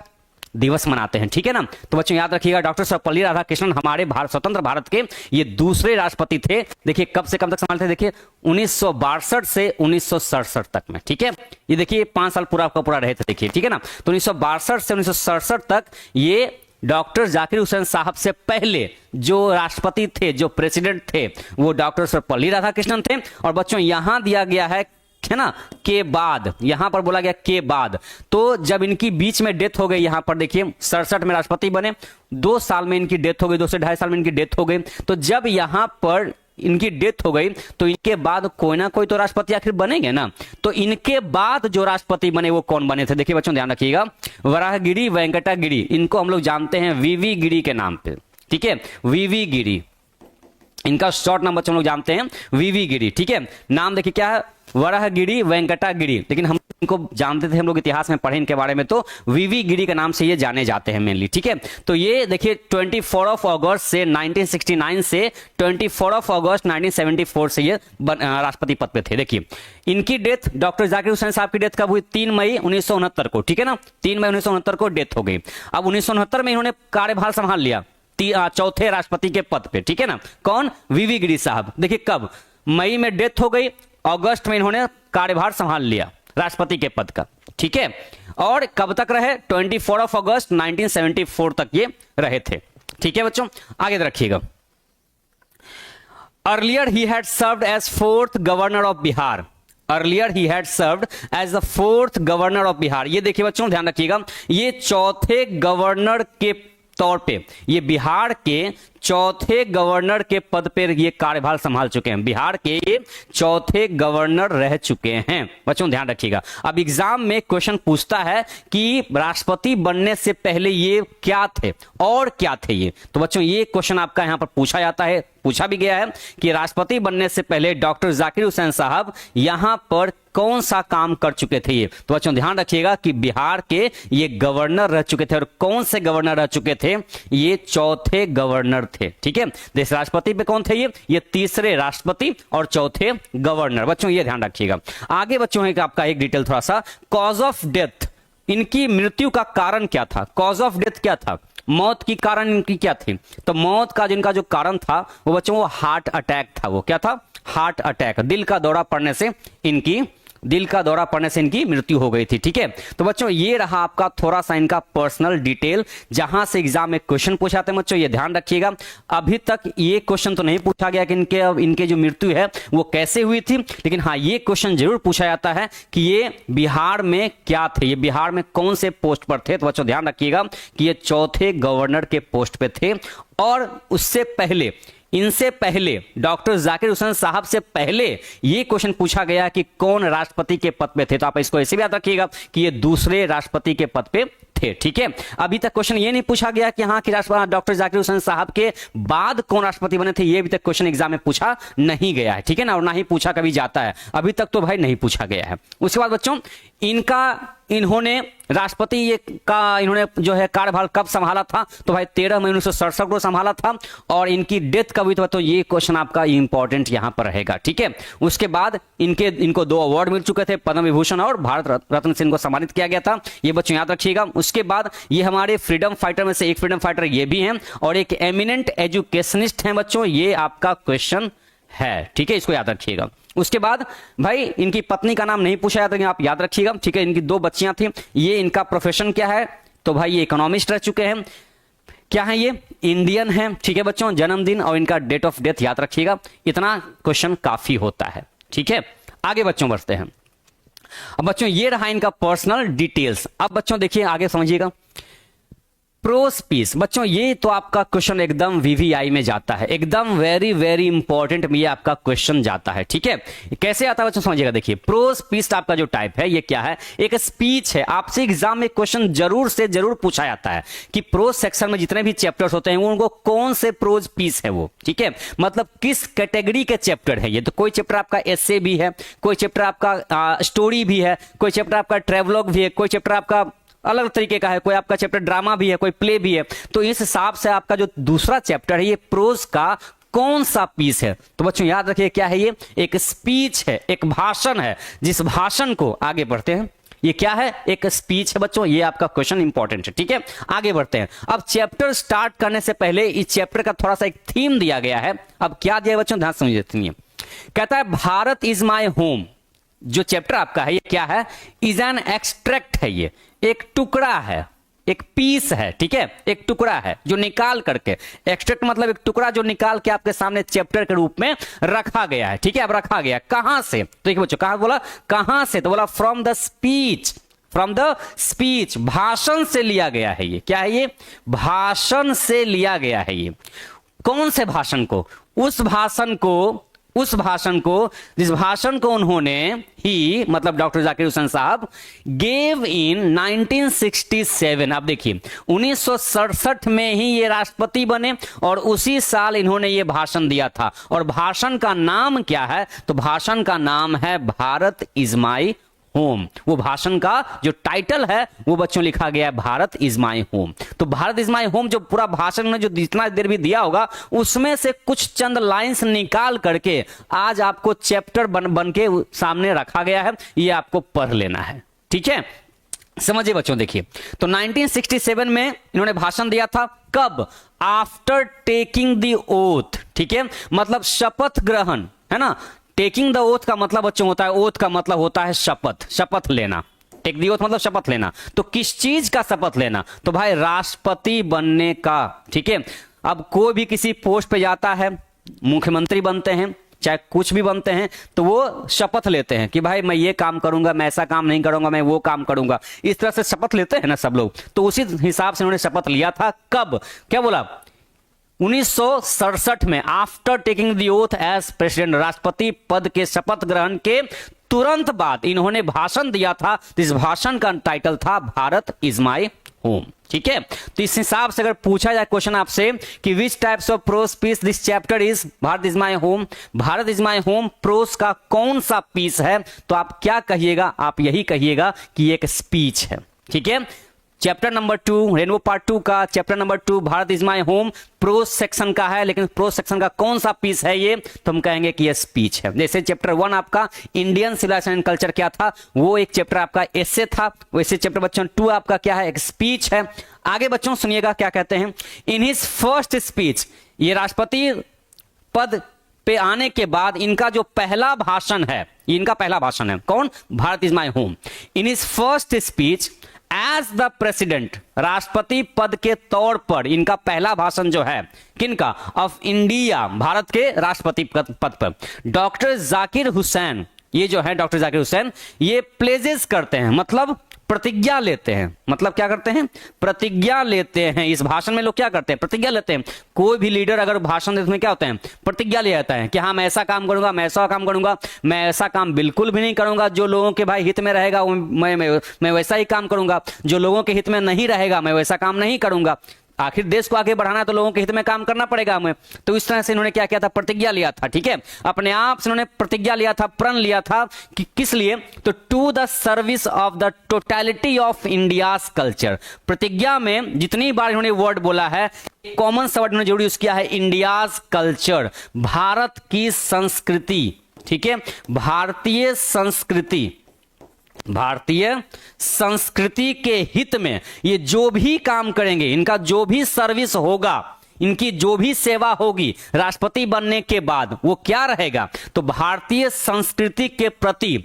दिवस मनाते हैं, ठीक है ना। तो बच्चों याद रखिएगा डॉक्टर सर्वपल्ली राधाकृष्णन हमारे स्वतंत्र भारत के ये दूसरे राष्ट्रपति थे। देखिए कब से कब तक संभालते थे, देखिए 1962 से 1967 तक में, ठीक है, ये देखिए 5 साल पूरा का पूरा रहे थे, देखिए, ठीक है ना। तो 1962 से 1967 तक ये डॉक्टर जाकिर हुसैन साहब से पहले जो राष्ट्रपति थे, जो प्रेसिडेंट थे, वो डॉक्टर सर्वपल्ली राधाकृष्णन थे। और बच्चों यहां दिया गया है ना के बाद, यहां पर बोला गया के बाद, तो जब इनकी बीच में डेथ हो गई, यहां पर देखिए 67 में राष्ट्रपति बने, 2 साल में इनकी डेथ हो गई, 2 से 2.5 साल में इनकी डेथ हो गई। तो जब यहां पर इनकी डेथ हो गई तो इनके बाद कोई ना कोई तो राष्ट्रपति आखिर बनेंगे ना, तो इनके बाद जो राष्ट्रपति बने वो कौन बने थे, देखिए बच्चों ध्यान रखिएगा, वराहगिरी वेंकटा गिरी, इनको हम लोग जानते हैं वीवी गिरी के नाम पे, ठीक है, वीवी गिरी, इनका शॉर्ट नाम बच्चों लोग जानते हैं वीवी गिरी, ठीक है। नाम देखिए क्या है, वराहगिरी वेंकटा गिरी, लेकिन हम इनको जानते थे, हम लोग इतिहास में पढ़े इनके बारे में, तो वीवी गिरी के नाम से ये जाने जाते हैं मेनली, ठीक है। तो ये देखिए 24 अगस्त से 1969 से 24 अगस्त 1974 से ये राष्ट्रपति पद पे थे। देखिए इनकी डेथ, डॉक्टर जाकिर हुसैन साहब की डेथ कब हुई, 3 मई 1969 को, ठीक है ना, 3 मई 1969 को डेथ हो गई। अब 1969 में इन्होंने कार्यभार संभाल लिया चौथे राष्ट्रपति के पद पे, ठीक है ना, कौन, वीवी गिरी साहब। देखिए कब, मई में डेथ हो गई, अगस्त में इन्होंने कार्यभार संभाल लिया राष्ट्रपति के पद का, ठीक है। और कब तक रहे, 24 अगस्त 1974 तक ये रहे थे, ठीक है बच्चों। आगे रखिएगा, earlier he had served as 4th governor of Bihar, earlier he had served as the 4th governor of Bihar. ये देखिए बच्चों ध्यान रखिएगा, ये चौथे गवर्नर के तौर पे, ये बिहार के चौथे गवर्नर के पद पर ये कार्यभार संभाल चुके हैं, बिहार के ये चौथे गवर्नर रह चुके हैं। बच्चों ध्यान रखिएगा, अब एग्जाम में क्वेश्चन पूछता है कि राष्ट्रपति बनने से पहले ये क्या थे और क्या थे ये, तो बच्चों ये क्वेश्चन आपका यहां पर पूछा जाता है, पूछा भी गया है कि राष्ट्रपति बनने से पहले डॉक्टर जाकिर हुसैन साहब यहां पर कौन सा काम कर चुके थे ये। तो बच्चों ध्यान रखिएगा कि बिहार के ये गवर्नर रह चुके थे, और कौन से गवर्नर रह चुके थे, ये चौथे गवर्नर थे, ठीक है। देश राष्ट्रपति पे कौन थे ये तीसरे राष्ट्रपति और चौथे गवर्नर। बच्चों ये ध्यान रखिएगा। आगे बच्चों है आपका एक डिटेल थोड़ा सा, कॉज ऑफ डेथ, इनकी मृत्यु का कारण क्या था, कॉज ऑफ डेथ क्या था, मौत की कारण इनकी क्या थी, तो मौत का जिनका जो कारण था वो बच्चों वो हार्ट अटैक था, वो क्या था, हार्ट अटैक, दिल का दौरा पड़ने से इनकी मृत्यु हो गई थी, ठीक है। तो बच्चों ये रहा आपका थोड़ा सा इनका पर्सनल डिटेल, जहां से एग्जाम में क्वेश्चन पूछाते हैं बच्चों, ये ध्यान रखिएगा। अभी तक ये क्वेश्चन तो नहीं पूछा गया कि इनके जो मृत्यु है वो कैसे हुई थी, लेकिन हाँ ये क्वेश्चन जरूर पूछा जाता है कि ये बिहार में क्या थे, ये बिहार में कौन से पोस्ट पर थे। तो बच्चों ध्यान रखिएगा कि ये चौथे गवर्नर के पोस्ट पे थे, और उससे पहले, इनसे पहले डॉक्टर जाकिर हुसैन साहब से पहले ये क्वेश्चन पूछा गया कि कौन राष्ट्रपति के पद पे थे, तो आप इसको ऐसे भी याद रखिएगा कि ये दूसरे राष्ट्रपति के पद पे थे, ठीक है। अभी तक क्वेश्चन ये नहीं पूछा गया कि हाँ कि डॉक्टर जाकिर हुसैन साहब के बाद कौन राष्ट्रपति बने थे, ये अभी तक क्वेश्चन एग्जाम में पूछा नहीं गया है, ठीक है ना, और ना ही पूछा कभी जाता है, अभी तक तो भाई नहीं पूछा गया है। उसके बाद बच्चों इन्होंने राष्ट्रपति इन्होंने जो है कार्यभार कब संभाला था, तो भाई 13 मई 1967 को संभाला था, और इनकी डेथ कब हुई, तो ये क्वेश्चन आपका इंपॉर्टेंट यहां पर रहेगा, ठीक है। उसके बाद इनको 2 अवार्ड मिल चुके थे, पद्म विभूषण और भारत रत्न से इनको सम्मानित किया गया था, ये बच्चों याद रखिएगा। उसके बाद ये हमारे फ्रीडम फाइटर में से एक फ्रीडम फाइटर ये भी हैं, और एक एमिनेंट एजुकेशनिस्ट हैं बच्चों, ये आपका क्वेश्चन है, ठीक है, इसको याद रखिएगा। उसके बाद भाई इनकी पत्नी का नाम नहीं पूछा जाता, लेकिन आप याद रखिएगा, ठीक है। इनकी 2 बच्चियां थी। ये इनका प्रोफेशन क्या है, तो भाई ये इकोनॉमिस्ट रह चुके हैं। क्या है ये, इंडियन है, ठीक है बच्चों। जन्मदिन और इनका डेट ऑफ डेथ याद रखिएगा। इतना क्वेश्चन काफी होता है, ठीक है। आगे बच्चों बढ़ते हैं। अब बच्चों ये रहा इनका पर्सनल डिटेल्स। अब बच्चों देखिए आगे समझिएगा, प्रोस पीस। बच्चों ये तो आपका क्वेश्चन एकदम वीवीआई में जाता है, एकदम वेरी वेरी इंपॉर्टेंट में ये आपका क्वेश्चन जाता है, ठीक है। कैसे आता है बच्चों समझिएगा। देखिए प्रोस पीस आपका जो टाइप है ये क्या है, एक स्पीच है। आपसे एग्जाम में क्वेश्चन जरूर से जरूर पूछा जाता है कि प्रोस सेक्शन में जितने भी चैप्टर्स होते हैं वो उनको कौन से प्रोज पीस है वो, ठीक है। मतलब किस कैटेगरी के चैप्टर है ये। तो कोई चैप्टर आपका एस्से भी है, कोई चैप्टर आपका स्टोरी भी है, कोई चैप्टर आपका ट्रेवलॉग भी है, कोई चैप्टर आपका अलग तरीके का है, कोई आपका चैप्टर ड्रामा भी है, कोई प्ले भी है। तो इस हिसाब से आपका जो दूसरा चैप्टर है ये प्रोज का कौन सा पीस है। तो बच्चों याद रखिए क्या है, ये एक स्पीच है, एक भाषण है। जिस भाषण को, आगे बढ़ते हैं, ये क्या है, एक स्पीच है बच्चों। ये आपका क्वेश्चन इंपॉर्टेंट है, ठीक है। आगे बढ़ते हैं। अब चैप्टर स्टार्ट करने से पहले इस चैप्टर का थोड़ा सा एक थीम दिया गया है। अब क्या दिया है बच्चों, ध्यान समझिए। कहता है भारत इज माई होम। जो चैप्टर आपका है ये क्या है, इज एन एक्सट्रैक्ट है, ये एक टुकड़ा है, एक पीस है, ठीक है। एक टुकड़ा है जो निकाल करके, एक्सट्रैक्ट मतलब एक टुकड़ा जो निकाल के आपके सामने चैप्टर के रूप में रखा गया है, ठीक है। अब रखा गया कहां से, तो देखिए बच्चों कहां बोला, कहां से, तो बोला from the speech, from the speech, भाषण से लिया गया है। ये क्या है, ये भाषण से लिया गया है। ये कौन से भाषण को, उस भाषण को जिस भाषण को उन्होंने ही मतलब डॉक्टर जाकिर हुसैन साहब गेव इन 1967। आप देखिए 1967 में ही ये राष्ट्रपति बने और उसी साल इन्होंने ये भाषण दिया था। और भाषण का नाम क्या है, तो भाषण का नाम है भारत इज माई होम। वो भाषण का जो टाइटल है वो बच्चों लिखा गया है भारत इज माई होम। तो भारत इज माई होम जो पूरा भाषण में जो जितना देर भी दिया होगा उसमें से कुछ चंद लाइंस निकाल करके आज आपको चैप्टर बन के सामने रखा गया है। ये आपको पढ़ लेना है, ठीक है। समझिए बच्चों, देखिए तो 1967 में इन्होंने भाषण दिया था। कब, आफ्टर टेकिंग द ओथ, ठीक है। मतलब शपथ ग्रहण, है ना। टेकिंग द ओथ का मतलब बच्चों होता है, ओथ का मतलब होता है शपथ, शपथ लेना। टेक द ओथ मतलब शपथ लेना। तो किस चीज का शपथ लेना, तो भाई राष्ट्रपति बनने का, ठीक है। अब कोई भी किसी पोस्ट पे जाता है, मुख्यमंत्री बनते हैं चाहे कुछ भी बनते हैं, तो वो शपथ लेते हैं कि भाई मैं ये काम करूंगा, मैं ऐसा काम नहीं करूंगा, मैं वो काम करूंगा। इस तरह से शपथ लेते हैं ना सब लोग। तो उसी हिसाब से उन्होंने शपथ लिया था। कब, क्या बोला, 1967 में, after taking the oath as president, राष्ट्रपति पद के शपथ ग्रहण के तुरंत बाद इन्होंने भाषण दिया था। इस भाषण का टाइटल था भारत इज माई होम, ठीक है। तो इस हिसाब से अगर पूछा जाए क्वेश्चन आपसे कि which types of prose piece this chapter is, Bharat is my home, Bharat is my home prose का कौन सा पीस है, तो आप क्या कहिएगा, आप यही कहिएगा कि एक स्पीच है, ठीक है। चैप्टर नंबर 2 रेनबो पार्ट 2 का chapter number 2 Bharat is my home pros section का है, लेकिन प्रोस सेक्शन का कौन सा पीस है ये, तो हम कहेंगे कि ये स्पीच है। जैसे चैप्टर 1 आपका इंडियन सिविलाइजेशन एंड कल्चर क्या था, वो एक चैप्टर आपका एस्से था, वैसे चैप्टर बच्चों 2 आपका क्या है, एक स्पीच है। आगे बच्चों सुनिएगा क्या कहते हैं, इन हिज फर्स्ट स्पीच, ये राष्ट्रपति पद पे आने के बाद इनका जो पहला भाषण है, इनका पहला भाषण है कौन, Bharat is my home. In his first speech as the president, राष्ट्रपति पद के तौर पर इनका पहला भाषण जो है किनका, ऑफ इंडिया, भारत के राष्ट्रपति पद पर, डॉक्टर जाकिर हुसैन, ये जो है डॉक्टर जाकिर हुसैन, ये प्लेजेस करते हैं, मतलब प्रतिज्ञा लेते हैं। मतलब क्या करते हैं, प्रतिज्ञा लेते हैं। इस भाषण में लोग क्या करते हैं, प्रतिज्ञा लेते हैं। कोई भी लीडर अगर भाषण देते हैं क्या होता है, प्रतिज्ञा ले जाता है कि हाँ मैं ऐसा काम करूंगा, मैं ऐसा काम करूंगा, मैं ऐसा काम बिल्कुल भी नहीं करूंगा जो लोगों के भाई हित में रहेगा, मैं वैसा ही काम करूंगा, जो लोगों के हित में नहीं रहेगा मैं वैसा काम नहीं करूंगा। आखिर देश को आगे बढ़ाना है तो लोगों के हित में काम करना पड़ेगा हमें। तो इस तरह से इन्होंने क्या किया था, प्रतिज्ञा लिया था, ठीक है। अपने आप से इन्होंने प्रतिज्ञा लिया था, प्रण लिया था कि किस लिए, तो to the service of the totality of India's culture. प्रतिज्ञा में जितनी बार इन्होंने वर्ड बोला है, कॉमन सा वर्ड इन्होंने जरूर यूज किया है, इंडियाज कल्चर, भारत की संस्कृति, ठीक है। भारतीय संस्कृति, भारतीय संस्कृति के हित में ये जो भी काम करेंगे, इनका जो भी सर्विस होगा, इनकी जो भी सेवा होगी राष्ट्रपति बनने के बाद वो क्या रहेगा, तो भारतीय संस्कृति के प्रति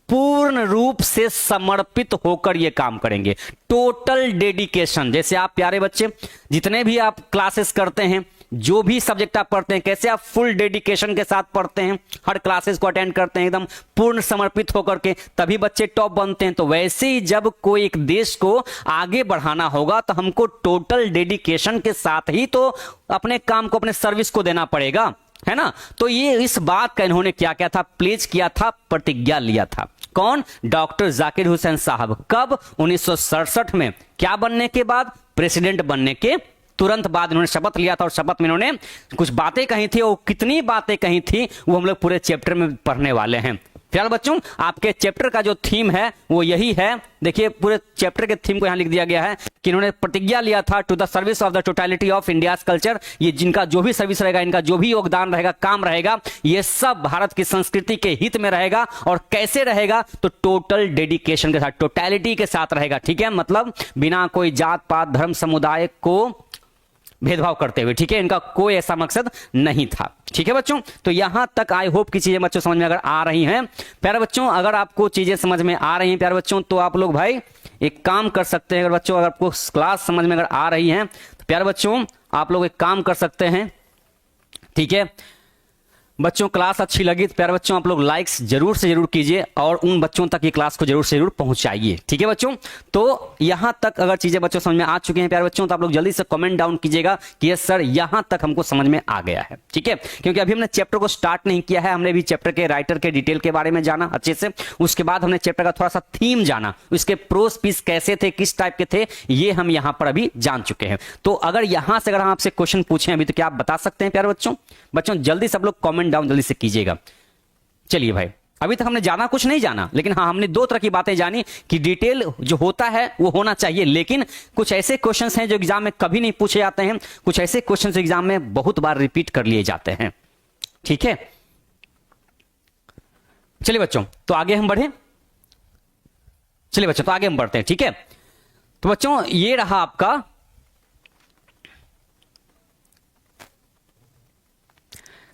पूर्ण रूप से समर्पित होकर ये काम करेंगे। Total dedication. जैसे आप प्यारे बच्चे जितने भी आप क्लासेस करते हैं, जो भी सब्जेक्ट आप पढ़ते हैं, कैसे आप फुल डेडिकेशन के साथ पढ़ते हैं, हर क्लासेस को अटेंड करते हैं एकदम पूर्ण समर्पित होकर के, तभी बच्चे टॉप बनते हैं। तो वैसे ही जब कोई एक देश को आगे बढ़ाना होगा तो हमको टोटल डेडिकेशन के साथ ही तो अपने काम को, अपने सर्विस को देना पड़ेगा, है ना। तो ये इस बात का इन्होंने क्या किया था, प्लेज किया था, प्रतिज्ञा लिया था। कौन? डॉक्टर जाकिर हुसैन साहब। कब? 1967 में। क्या बनने के बाद? प्रेसिडेंट बनने के तुरंत बाद इन्होंने शपथ लिया था, और शपथ में इन्होंने कुछ बातें कही थी, और कितनी बातें कही थी वो हम लोग पूरे चैप्टर में पढ़ने वाले हैं। फिलहाल बच्चों आपके चैप्टर का जो थीम है वो यही है। देखिए पूरे चैप्टर के थीम को यहां लिख दिया गया है कि इन्होंने प्रतिज्ञा लिया था to the service of the totality of India's culture. ये जिनका जो भी सर्विस रहेगा, इनका जो भी योगदान रहेगा, काम रहेगा, ये सब भारत की संस्कृति के हित में रहेगा। और कैसे रहेगा? तो टोटल डेडिकेशन के साथ, टोटलिटी के साथ रहेगा। ठीक है, मतलब बिना कोई जात पात धर्म समुदाय को भेदभाव करते हुए। ठीक है, इनका कोई ऐसा मकसद नहीं था। ठीक है बच्चों, तो यहां तक आई होप की चीजें बच्चों समझ में अगर आ रही हैं। प्यारे बच्चों अगर आपको चीजें समझ में आ रही हैं प्यारे बच्चों, तो आप लोग भाई एक काम कर सकते हैं। अगर बच्चों अगर आपको क्लास समझ में अगर आ रही है तो प्यारे बच्चों आप लोग एक काम कर सकते हैं। ठीक है बच्चों, क्लास अच्छी लगी तो प्यारे बच्चों आप लोग लाइक्स जरूर से जरूर कीजिए, और उन बच्चों तक ये क्लास को जरूर से जरूर पहुंचाइए। ठीक है बच्चों, तो यहां तक अगर चीजें बच्चों समझ में आ चुकी हैं प्यारे बच्चों, तो आप लोग जल्दी से कमेंट डाउन कीजिएगा कि यस सर यहां तक हमको समझ में आ गया है। ठीक है, क्योंकि अभी हमने चैप्टर को स्टार्ट नहीं किया है, हमने भी चैप्टर के राइटर के डिटेल के बारे में जाना अच्छे से, उसके बाद हमने चैप्टर का थोड़ा सा थीम जाना, उसके प्रोस पीस कैसे थे, किस टाइप के थे, ये हम यहां पर अभी जान चुके हैं। तो अगर यहां से अगर हम आपसे क्वेश्चन पूछें अभी, तो क्या आप बता सकते हैं प्यारे बच्चों? बच्चों जल्दी सब लोग कमेंट डाउन जल्दी से कीजिएगा। चलिए भाई, अभी तक हमने जाना कुछ नहीं जाना, लेकिन हाँ हमने दो तरह की बातें जानी कि डिटेल जो होता है वो होना चाहिए, लेकिन कुछ ऐसे क्वेश्चंस हैं जो एग्जाम में कभी नहीं पूछे जाते हैं, कुछ ऐसे क्वेश्चंस एग्जाम में बहुत बार रिपीट कर लिए जाते हैं। ठीक है, चलिए बच्चों तो आगे हम बढ़े। चलिए बच्चों तो आगे हम बढ़ते हैं। ठीक है, तो बच्चों ये रहा आपका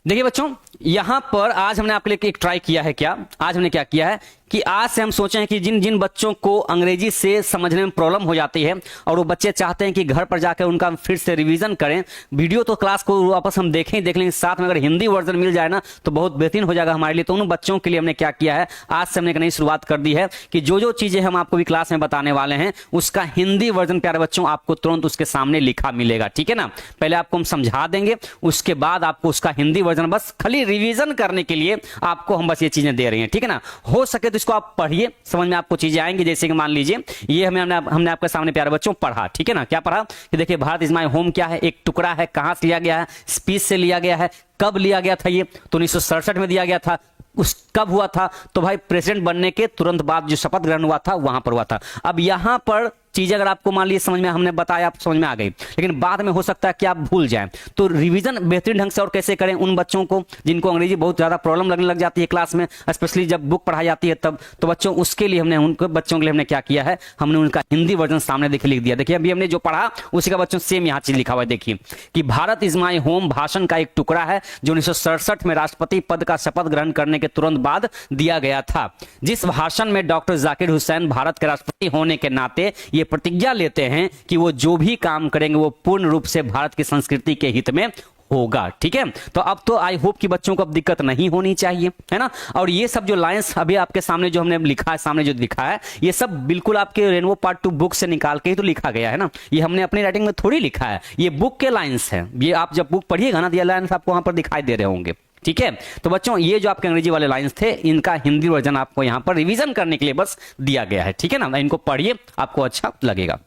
देखिए बच्चों, यहां पर आज हमने आपके लिए एक ट्राई किया है। क्या आज हमने क्या किया है कि आज से हम सोचे हैं कि जिन जिन बच्चों को अंग्रेजी से समझने में प्रॉब्लम हो जाती है और वो बच्चे चाहते हैं कि घर पर जाकर उनका फिर से रिवीजन करें, वीडियो तो क्लास को वापस हम देख लेंगे, साथ में अगर हिंदी वर्जन मिल जाए ना तो बहुत बेहतरीन हो जाएगा हमारे लिए। तो उन बच्चों के लिए हमने क्या किया है, आज से हमने एक नई शुरुआत कर दी है कि जो जो चीजें हम आपको भी क्लास में बताने वाले हैं उसका हिंदी वर्जन प्यारे बच्चों आपको तुरंत उसके सामने लिखा मिलेगा। ठीक है ना, पहले आपको हम समझा देंगे, उसके बाद आपको उसका हिंदी वर्जन बस खाली रिवीजन करने के लिए आपको हम बस ये चीजें दे रही हैं। ठीक है ना, हो सके तो इसको आप पढ़िए, समझ में आपको चीजें आएंगी। जैसे कि मान लीजिए ये हमने आपके सामने प्यारे बच्चों पढ़ा। ठीक है ना, क्या पढ़ा कि देखिए भारत इज माय होम क्या है, एक टुकड़ा है, कहां से लिया गया है, स्पीच से लिया गया है, कब लिया गया था, ये तो 1967 में दिया गया था। उस कब हुआ था, तो भाई प्रेसिडेंट बनने के तुरंत बाद जो शपथ ग्रहण हुआ था वहां पर हुआ था। अब यहां पर चीजें अगर आपको मान लीजिए समझ में हमने बताया, आप समझ में आ गई, लेकिन बाद में हो सकता है कि आप भूल जाएं, तो रिवीजन बेहतरीन ढंग से और कैसे करें उन बच्चों को जिनको अंग्रेजी बहुत ज्यादा प्रॉब्लम लगने लग जाती है क्लास में, स्पेशली जब बुक पढ़ाई जाती है तब। तो बच्चों उसके लिए हमने उनको बच्चों के लिए हमने क्या किया है, हमने उनका हिंदी वर्जन सामने देखिए लिख दिया। देखिए अभी हमने जो पढ़ा उसी का बच्चों सेम यहाँ चीज लिखा हुआ है। देखिए कि भारत इज माई होम भाषण का एक टुकड़ा है जो 1967 में राष्ट्रपति पद का शपथ ग्रहण करने के तुरंत बाद दिया गया था। जिस भाषण में डॉक्टर जाकिर हुसैन भारत के राष्ट्रपति होने के नाते ये प्रतिज्ञा लेते हैं कि वो जो भी काम करेंगे वो पूर्ण रूप से भारत की संस्कृति के हित में होगा। ठीक है, तो अब तो आई होप कि बच्चों को अब दिक्कत नहीं होनी चाहिए, है ना। और ये सब जो लाइंस अभी आपके सामने जो हमने लिखा है, सामने जो लिखा है, ये सब बिल्कुल आपके रेनबो पार्ट 2 बुक से निकाल के ही तो लिखा गया है ना। ये हमने अपनी राइटिंग में थोड़ी लिखा है, ये बुक के लाइंस है। ये आप जब बुक पढ़िएगा ना, ये लाइंस आपको वहां पर दिखाई दे रहे होंगे। ठीक है, तो बच्चों ये जो आपके अंग्रेजी वाले लाइंस थे, इनका हिंदी वर्जन आपको यहां पर रिवीजन करने के लिए बस दिया गया है। ठीक है ना, इनको पढ़िए, आपको अच्छा लगेगा।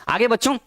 आगे बच्चों,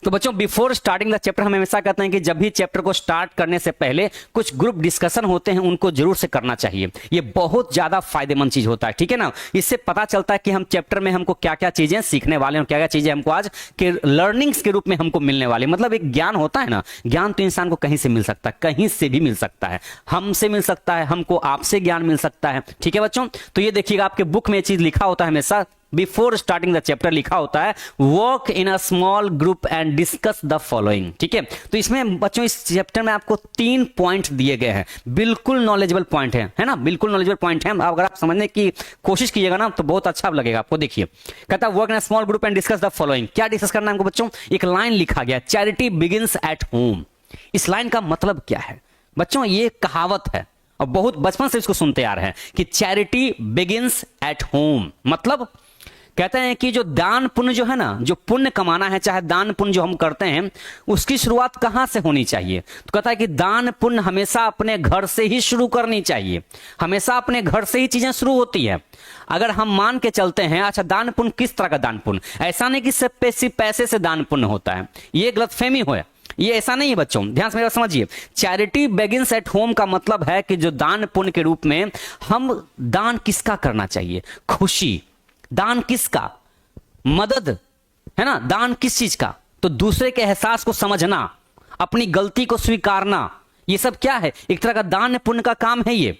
तो बच्चों बिफोर स्टार्टिंग द चैप्टर हम हमेशा कहते हैं कि जब भी चैप्टर को स्टार्ट करने से पहले कुछ ग्रुप डिस्कशन होते हैं, उनको जरूर से करना चाहिए। ये बहुत ज्यादा फायदेमंद चीज होता है। ठीक है ना, इससे पता चलता है कि हम चैप्टर में हमको क्या क्या चीजें सीखने वाले हैं, क्या क्या चीजें हमको आज के लर्निंग्स के रूप में हमको मिलने वाली। मतलब एक ज्ञान होता है ना, ज्ञान तो इंसान को कहीं से मिल सकता है, कहीं से भी मिल सकता है, हमसे मिल सकता है, हमको आपसे ज्ञान मिल सकता है। ठीक है बच्चों, तो ये देखिएगा आपके बुक में ये चीज लिखा होता है हमेशा, बिफोर स्टार्टिंग द चैप्टर लिखा होता है work in a small group and discuss the following. ठीक है, तो इसमें बच्चों इस चैप्टर में आपको 3 पॉइंट दिए गए हैं, बिल्कुल नॉलेजेबल पॉइंट है ना, बिल्कुल नॉलेजेबल पॉइंट है। अगर आप समझने की कोशिश कीजिएगा ना तो बहुत अच्छा लगेगा आपको। देखिए कहता है work in a small group and discuss the following. क्या डिस्कस करना है हमको बच्चों? एक लाइन लिखा गया, चैरिटी बिगिंस एट होम। इस लाइन का मतलब क्या है बच्चों? ये कहावत है और बहुत बचपन से इसको सुनते आ रहे हैं कि चैरिटी बिगिंस एट होम। मतलब कहते हैं कि जो दान पुण्य जो है ना, जो पुण्य कमाना है, चाहे दान पुण्य जो हम करते हैं, उसकी शुरुआत कहां से होनी चाहिए? तो कहता है कि दान पुण्य हमेशा अपने घर से ही शुरू करनी चाहिए, हमेशा अपने घर से ही चीजें शुरू होती है। अगर हम मान के चलते हैं, अच्छा दान पुण्य किस तरह का दान पुण्य? ऐसा नहीं कि सिर्फ पैसे से दान पुण्य होता है, ये गलतफहमी हो, ये ऐसा नहीं है बच्चों, ध्यान से मेरा समझिए। चैरिटी बिगिंस एट होम का मतलब है कि जो दान पुण्य के रूप में हम दान किसका करना चाहिए? खुशी। दान किसका? मदद, है ना? दान किस चीज का? तो दूसरे के एहसास को समझना, अपनी गलती को स्वीकारना, ये सब क्या है? एक तरह का दान पुण्य का काम है। ये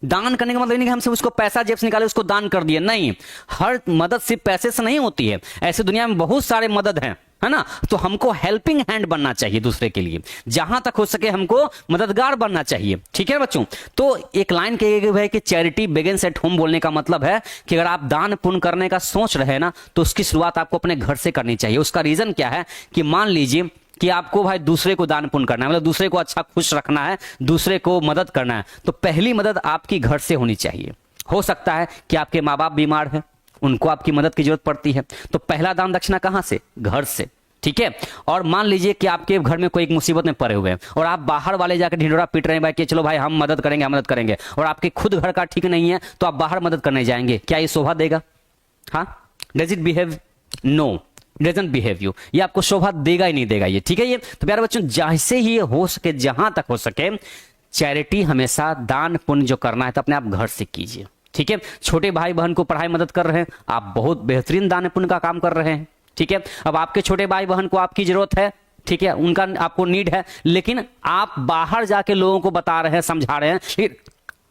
दान करने का मतलब नहीं कि हम सिर्फ उसको पैसा जेब से निकाले उसको दान कर दिए, नहीं। हर मदद सिर्फ पैसे से नहीं होती है, ऐसे दुनिया में बहुत सारे मदद हैं, है ना? तो हमको हेल्पिंग हैंड बनना चाहिए दूसरे के लिए, जहां तक हो सके हमको मददगार बनना चाहिए। ठीक है बच्चों, तो एक लाइन कही गई है कि चैरिटी बिगिंस एट होम। बोलने का मतलब है कि अगर आप दान पुण्य करने का सोच रहे हैं ना, तो उसकी शुरुआत आपको अपने घर से करनी चाहिए। उसका रीजन क्या है कि मान लीजिए कि आपको भाई दूसरे को दान पुण्य करना है, मतलब दूसरे को अच्छा खुश रखना है, दूसरे को मदद करना है, तो पहली मदद आपकी घर से होनी चाहिए। हो सकता है कि आपके माँ बाप बीमार हैं, उनको आपकी मदद की जरूरत पड़ती है, तो पहला दान दक्षिणा कहां से? घर से। ठीक है, और मान लीजिए कि आपके घर में कोई एक मुसीबत में पड़े हुए हैं और आप बाहर वाले जाकर ढिंढोरा पीट रहे हैं भाई कि चलो भाई हम मदद करेंगे, हम मदद करेंगे, और आपके खुद घर का ठीक नहीं है तो आप बाहर मदद करने जाएंगे, क्या ये शोभा देगा? हाँ, does it behave? No, doesn't behave you. ये आपको शोभा देगा ही नहीं देगा ये। ठीक है, ये तो प्यारे बच्चों जैसे ही हो सके, जहां तक हो सके, चैरिटी हमेशा दान पुण्य जो करना है तो अपने आप घर से कीजिए। ठीक है, छोटे भाई बहन को पढ़ाई मदद कर रहे हैं, आप बहुत बेहतरीन दान पुण्य का काम कर रहे हैं। ठीक है, अब आपके छोटे भाई बहन को आपकी जरूरत है, ठीक है, उनका आपको नीड है, लेकिन आप बाहर जाके लोगों को बता रहे हैं, समझा रहे हैं,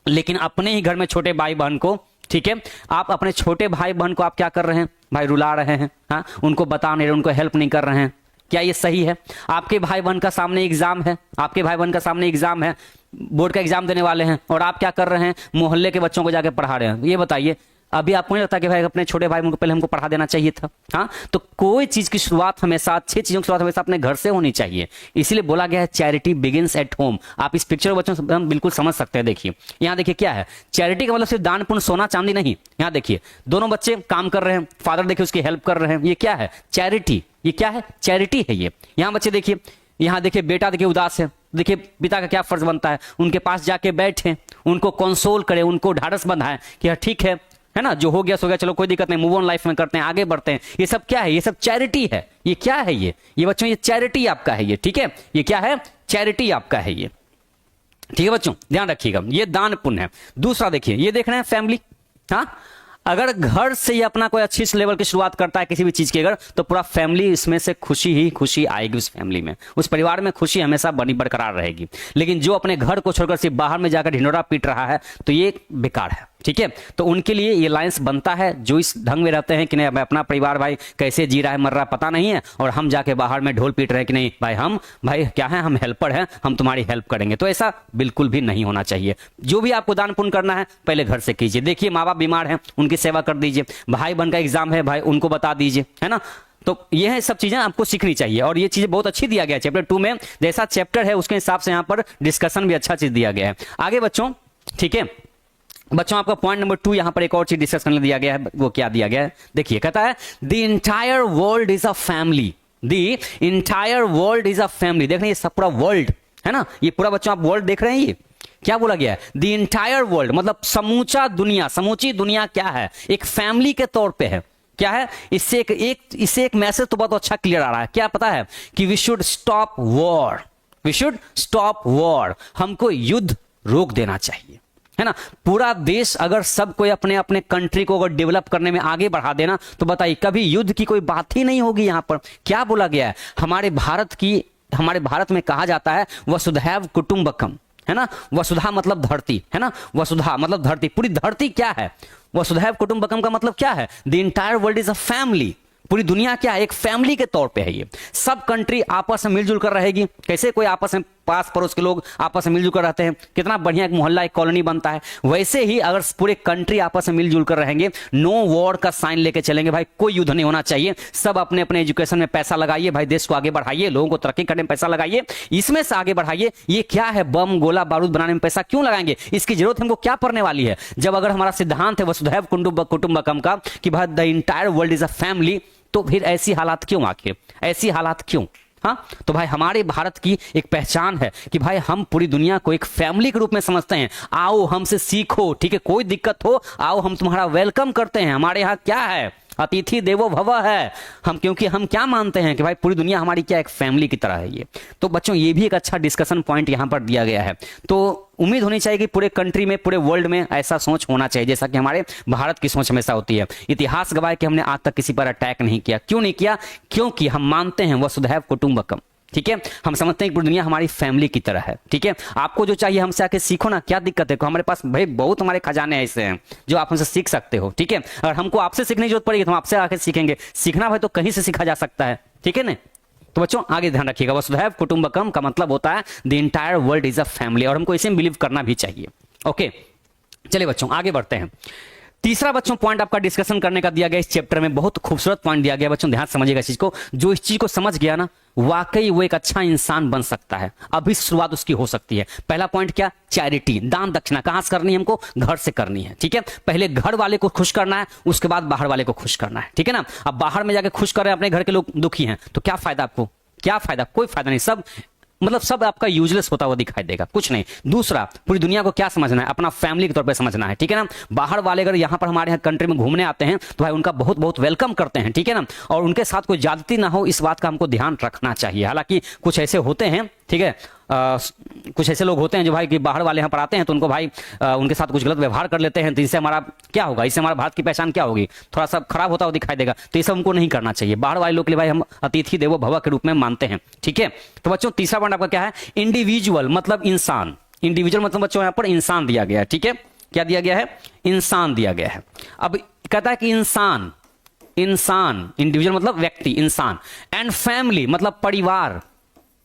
लेकिन अपने ही घर में छोटे भाई बहन को, ठीक है, आप अपने छोटे भाई बहन को आप क्या कर रहे हैं भाई? रुला रहे हैं, हाँ, उनको बता नहीं रहे, उनको हेल्प नहीं कर रहे हैं। क्या ये सही है? आपके भाई बहन का सामने एग्जाम है, आपके भाई बहन का सामने एग्जाम है, बोर्ड का एग्जाम देने वाले हैं, और आप क्या कर रहे हैं? मोहल्ले के बच्चों को जाके पढ़ा रहे हैं। ये बताइए, अभी आपको नहीं लगता कि भाई अपने छोटे भाई को पहले हमको पढ़ा देना चाहिए था? हाँ, तो कोई चीज की शुरुआत हमेशा, अच्छी चीजों की शुरुआत हमेशा अपने घर से होनी चाहिए। इसीलिए बोला गया है चैरिटी बिगिंस एट होम। आप इस पिक्चर को बच्चों हम बिल्कुल समझ सकते हैं। देखिए यहाँ देखिए क्या है, चैरिटी का मतलब सिर्फ दान पुण्य, सोना चांदी नहीं। यहाँ देखिए दोनों बच्चे काम कर रहे हैं, फादर देखिए उसकी हेल्प कर रहे हैं, ये क्या है? चैरिटी। ये क्या है? चैरिटी है ये। यहाँ बच्चे देखिए, यहाँ देखिए बेटा देखिए उदास है, देखिए पिता का क्या फर्ज बनता है, उनके पास जाके बैठे, उनको कंसोल करे, उनको ढाढ़स बंधाए कि हाँ ठीक है ना, जो हो गया सो गया, चलो कोई दिक्कत नहीं, मूव ऑन लाइफ में करते हैं, आगे बढ़ते हैं। ये सब क्या है? ये सब चैरिटी है। ये क्या है? ये बच्चों ये चैरिटी आपका है ये। ठीक है, ये क्या है? चैरिटी आपका है ये। ठीक है बच्चों, ध्यान रखिएगा, ये दान पुण्य है। दूसरा देखिए, ये देख रहे हैं फैमिली। हाँ, अगर घर से ही अपना कोई अच्छी लेवल की शुरुआत करता है किसी भी चीज की, अगर तो पूरा फैमिली इसमें से खुशी ही खुशी आएगी। उस फैमिली में, उस परिवार में खुशी हमेशा बनी बरकरार रहेगी। लेकिन जो अपने घर को छोड़कर सिर्फ बाहर में जाकर ढिंढोरा पीट रहा है तो ये बेकार है। ठीक है, तो उनके लिए ये लाइंस बनता है जो इस ढंग में रहते हैं कि नहीं अपना परिवार भाई कैसे जी रहा है, मर रहा है, पता नहीं है, और हम जाके बाहर में ढोल पीट रहे हैं कि नहीं भाई हम भाई क्या है, हम हेल्पर हैं, हम तुम्हारी हेल्प करेंगे। तो ऐसा बिल्कुल भी नहीं होना चाहिए। जो भी आपको दान पुण्य करना है पहले घर से कीजिए। देखिए माँ बाप बीमार हैं, उनकी सेवा कर दीजिए, भाई बहन का एग्जाम है भाई उनको बता दीजिए, है ना। तो ये है सब चीजें आपको सीखनी चाहिए, और ये चीजें बहुत अच्छी दिया गया है चैप्टर 2 में। जैसा चैप्टर है उसके हिसाब से यहाँ पर डिस्कशन भी अच्छा चीज दिया गया है। आगे बच्चों, ठीक है बच्चों, आपका पॉइंट नंबर 2 यहां पर एक और चीज डिस्कस करने दिया गया है। वो क्या दिया गया है देखिए, कहता है the entire world is a family. The entire world is a family. देख रहे हैं ये सब पूरा वर्ल्ड है ना, ये पूरा बच्चों आप वर्ल्ड देख रहे हैं। ये क्या बोला गया है? द इंटायर वर्ल्ड मतलब समूचा दुनिया, समूची दुनिया क्या है? एक फैमिली के तौर पे है। क्या है? इससे एक मैसेज तो बहुत अच्छा क्लियर आ रहा है। क्या पता है कि we should stop war, we should stop war. हमको युद्ध रोक देना चाहिए, है ना। पूरा देश अगर सब कोई अपने अपने कंट्री को अगर डेवलप करने में आगे बढ़ा देना तो बताइए कभी युद्ध की कोई बात ही नहीं होगी। यहां पर क्या बोला गया है? हमारे भारत में कहा जाता है वसुधैव कुटुंबकम, है ना। वसुधा मतलब धरती, है ना, वसुधा मतलब धरती, पूरी धरती क्या है, वसुधैव कुटुंबकम का मतलब क्या है, the entire world is a family, पूरी दुनिया क्या है, एक फैमिली के तौर पे है ये। सब कंट्री आपस में मिलजुल कर रहेगी। कैसे कोई आपस में पास पड़ोस के लोग आपस में मिलजुल कर रहते हैं, कितना बढ़िया एक मोहल्ला एक कॉलोनी बनता है, वैसे ही अगर पूरे कंट्री आपस में मिलजुल कर रहेंगे, नो वॉर का साइन लेके चलेंगे, भाई कोई युद्ध नहीं होना चाहिए, सब अपने अपने एजुकेशन में पैसा लगाइए, भाई देश को आगे बढ़ाइए, लोगों को तरक्की करने में पैसा लगाइए, इसमें से आगे बढ़ाइए। ये क्या है, बम गोला बारूद बनाने में पैसा क्यों लगाएंगे, इसकी जरूरत हमको क्या पड़ने वाली है, जब अगर हमारा सिद्धांत है वसुधैव कुटुंबकम का कि भाई the entire world is a family, तो फिर ऐसी हालात क्यों, आखिर ऐसी हालात क्यों। हाँ, तो भाई हमारे भारत की एक पहचान है कि भाई हम पूरी दुनिया को एक फैमिली के रूप में समझते हैं। आओ हमसे सीखो, ठीक है, कोई दिक्कत हो आओ हम तुम्हारा वेलकम करते हैं। हमारे यहाँ क्या है, अतिथि देवो भव है हम, क्योंकि हम क्या मानते हैं कि भाई पूरी दुनिया हमारी क्या एक फैमिली की तरह है ये। तो बच्चों ये भी एक अच्छा डिस्कशन पॉइंट यहाँ पर दिया गया है। तो उम्मीद होनी चाहिए कि पूरे कंट्री में, पूरे वर्ल्ड में ऐसा सोच होना चाहिए जैसा कि हमारे भारत की सोच हमेशा होती है। इतिहास गवाह कि हमने आज तक किसी पर अटैक नहीं किया। क्यों नहीं किया, क्योंकि हम मानते हैं वसुधैव कुटुंबकम, ठीक है, हम समझते हैं कि पूरी दुनिया हमारी फैमिली की तरह है। ठीक है, आपको जो चाहिए हमसे आके सीखो ना, क्या दिक्कत है, हमारे पास भाई बहुत हमारे खजाने ऐसे हैं जो आप हमसे सीख सकते हो। ठीक है, अगर हमको आपसे सीखने की जरूरत पड़ेगी तो हम आपसे आके सीखेंगे। सीखना भाई तो कहीं से सीखा जा सकता है, ठीक है ना। तो बच्चों आगे ध्यान रखिएगा, वसुधैव कुटुंबकम का मतलब होता है the entire world is a family, और हमको इसे बिलीव करना भी चाहिए। ओके, चलिए बच्चों आगे बढ़ते हैं। तीसरा बच्चों पॉइंट आपका डिस्कशन करने का दिया गया इस चैप्टर में, बहुत खूबसूरत पॉइंट दिया गया बच्चों, ध्यान समझिएगा इस चीज को। जो इस चीज को समझ गया ना, वाकई वो एक अच्छा इंसान बन सकता है, अभी शुरुआत उसकी हो सकती है। पहला पॉइंट क्या, चैरिटी, दान दक्षिणा कहां से करनी है, हमको घर से करनी है। ठीक है, पहले घर वाले को खुश करना है, उसके बाद बाहर वाले को खुश करना है। ठीक है ना। अब बाहर में जाके खुश कर रहे हैं, अपने घर के लोग दुखी हैं, तो क्या फायदा आपको, क्या फायदा, कोई फायदा नहीं, सब मतलब सब आपका यूजलेस होता हुआ दिखाई देगा, कुछ नहीं। दूसरा, पूरी दुनिया को क्या समझना है, अपना फैमिली के तौर पे समझना है। ठीक है ना। बाहर वाले अगर यहाँ पर हमारे यहाँ कंट्री में घूमने आते हैं तो भाई उनका बहुत बहुत वेलकम करते हैं। ठीक है ना, और उनके साथ कोई ज्यादती ना हो, इस बात का हमको ध्यान रखना चाहिए। हालांकि कुछ ऐसे होते हैं, ठीक है, कुछ ऐसे लोग होते हैं जो भाई कि बाहर वाले यहाँ पर आते हैं तो उनको भाई उनके साथ कुछ गलत व्यवहार कर लेते हैं, तो इससे हमारा क्या होगा, इससे हमारा भारत की पहचान क्या होगी, थोड़ा सा खराब होता हुआ दिखाई देगा। तो ये सब हमको नहीं करना चाहिए। बाहर वाले लोग के लिए भाई हम अतिथि देवो भव के रूप में मानते हैं। ठीक है, तो बच्चों तीसरा पॉइंट आपका क्या है, इंडिविजुअल मतलब इंसान। इंडिविजुअल मतलब बच्चों यहाँ पर इंसान दिया गया है। ठीक है, क्या दिया गया है, इंसान दिया गया है। अब कहता है कि इंसान, इंसान इंडिविजुअल मतलब व्यक्ति, इंसान, एंड फैमिली मतलब परिवार,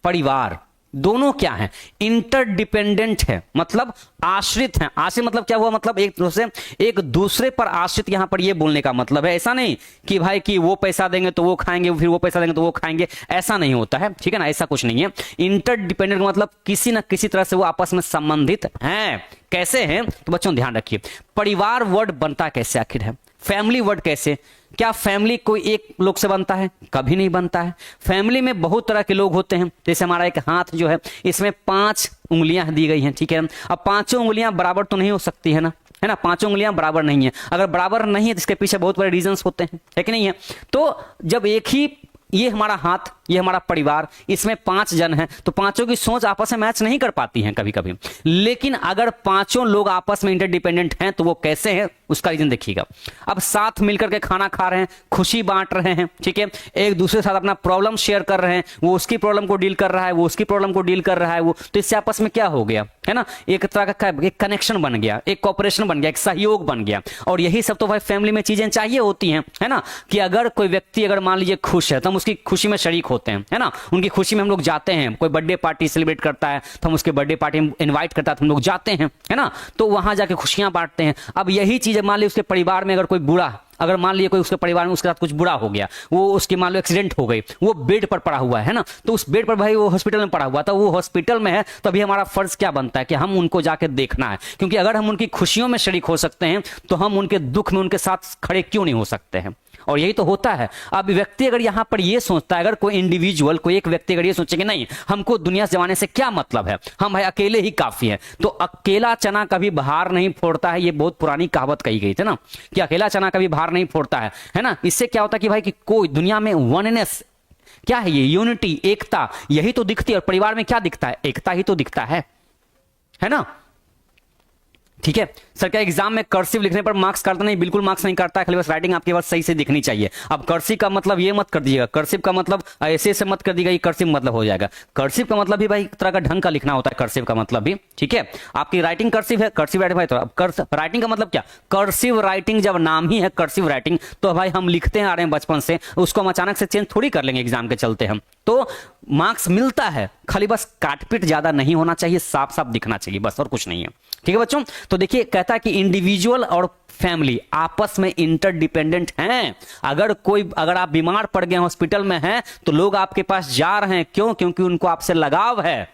परिवार दोनों क्या है, इंटरडिपेंडेंट है, मतलब आश्रित हैं। आश्रित मतलब क्या हुआ, मतलब एक दूसरे पर आश्रित, यहां पर ये बोलने का मतलब है। ऐसा नहीं कि भाई कि वो पैसा देंगे तो वो खाएंगे, फिर वो पैसा देंगे तो वो खाएंगे, ऐसा नहीं होता है। ठीक है ना, ऐसा कुछ नहीं है। इंटरडिपेंडेंट मतलब किसी ना किसी तरह से वो आपस में संबंधित हैं। कैसे हैं, तो बच्चों ध्यान रखिए, परिवार वर्ड बनता कैसे आखिर है, फैमिली वर्ड कैसे, क्या फैमिली कोई एक लोग से बनता है, कभी नहीं बनता है। फैमिली में बहुत तरह के लोग होते हैं। जैसे हमारा एक हाथ जो है, इसमें 5 उंगलियां दी गई हैं। ठीक है, अब 5 उंगलियां बराबर तो नहीं हो सकती है ना, है ना, 5 उंगलियां बराबर नहीं है। अगर बराबर नहीं है तो इसके पीछे बहुत बड़े रीजंस होते हैं, है कि नहीं है। तो जब एक ही, ये हमारा हाथ, ये हमारा परिवार, इसमें 5 जन हैं, तो पांचों की सोच आपस में मैच नहीं कर पाती हैं कभी कभी। लेकिन अगर पांचों लोग आपस में इंटरडिपेंडेंट हैं तो वो कैसे हैं, उसका रीजन देखिएगा। अब साथ मिलकर के खाना खा रहे हैं, खुशी बांट रहे हैं। ठीक है, एक दूसरे के साथ अपना प्रॉब्लम शेयर कर रहे हैं, वो उसकी प्रॉब्लम को डील कर रहा है, वो उसकी प्रॉब्लम को डील कर रहा है, वो तो इससे आपस में क्या हो गया, है ना, एक तरह का एक कनेक्शन बन गया, एक कॉपरेशन बन गया, एक सहयोग बन गया। और यही सब तो भाई फैमिली में चीजें चाहिए होती हैं, है ना, कि अगर कोई व्यक्ति अगर मान लीजिए खुश है तो हम उसकी खुशी में शरीक होते हैं, है ना, उनकी खुशी में हम लोग जाते हैं। कोई बर्थडे पार्टी सेलिब्रेट करता है तो हम उसके बर्थडे पार्टी में इनवाइट करता है तो हम लोग जाते हैं, है ना, तो वहां जाके खुशियां बांटते हैं। अब यही चीज मान लीजिए उसके परिवार में अगर कोई बुरा, अगर मान लीजिए कोई उसके परिवार में उसके साथ कुछ बुरा हो गया, वो उसकी मान लो एक्सीडेंट हो गई, वो बेड पर पड़ा हुआ है ना, तो उस बेड पर भाई वो हॉस्पिटल में पड़ा हुआ था, वो हॉस्पिटल में है, तो अभी हमारा फर्ज क्या बनता है कि हम उनको जाके देखना है। क्योंकि अगर हम उनकी खुशियों में शरीक हो सकते हैं तो हम उनके दुख में उनके साथ खड़े क्यों नहीं हो सकते हैं। और यही तो होता है। अब व्यक्ति अगर यहां पर यह सोचता है, अगर कोई इंडिविजुअल, कोई एक व्यक्ति अगर ये सोचे कि नहीं हमको दुनिया से जमाने से क्या मतलब है, हम भाई अकेले ही काफी है, तो अकेला चना कभी बाहर नहीं फोड़ता है। ये बहुत पुरानी कहावत कही गई थी ना, कि अकेला चना कभी बाहर नहीं फोड़ता है ना। इससे क्या होता है कि भाई कि कोई दुनिया में वननेस क्या है, ये यूनिटी, एकता, यही तो दिखती है। और परिवार में क्या दिखता है, एकता ही तो दिखता है ना। ठीक है सर, क्या एग्जाम में कर्सिव लिखने पर मार्क्स काटता? नहीं, बिल्कुल मार्क्स नहीं काटता है, खाली बस राइटिंग आपके पास सही से दिखनी चाहिए। अब कर्सिव का मतलब ये मत कर दीजिएगा, कर्सिव का मतलब ऐसे मत कर दीजिएगा, ये कर्सिव मतलब हो जाएगा। कर्सिव का मतलब भी भाई एक तरह का ढंग का लिखना होता है, कर्सिव का मतलब भी, ठीक है। आपकी राइटिंग कर्सिव है, कर्सिव राइटिंग भाई, तो अब राइटिंग का मतलब क्या? कर्सिव राइटिंग जब नाम ही है कर्सिव राइटिंग, तो भाई हम लिखते आ रहे हैं बचपन से, उसको हम अचानक से चेंज थोड़ी कर लेंगे एग्जाम के चलते हम। तो मार्क्स मिलता है, खाली बस काटपीट ज्यादा नहीं होना चाहिए, साफ साफ दिखना चाहिए, बस और कुछ नहीं है। ठीक है बच्चों, तो देखिए कहता है कि इंडिविजुअल और फैमिली आपस में इंटरडिपेंडेंट हैं। अगर आप बीमार पड़ गए हॉस्पिटल में हैं तो लोग आपके पास जा रहे हैं, क्यों? क्योंकि उनको आपसे लगाव है।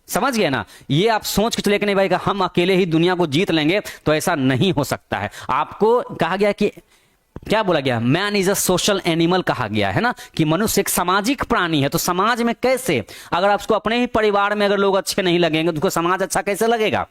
समझ गए ना? ये आप सोच के चले कि नहीं भाई हम अकेले ही दुनिया को जीत लेंगे, तो ऐसा नहीं हो सकता है। आपको कहा गया कि क्या बोला गया? Man is a social animal कहा गया है ना, कि मनुष्य एक सामाजिक प्राणी है। तो समाज में कैसे, अगर आपको अपने ही परिवार में अगर लोग अच्छे नहीं लगेंगे तो उसको समाज अच्छा कैसे लगेगा?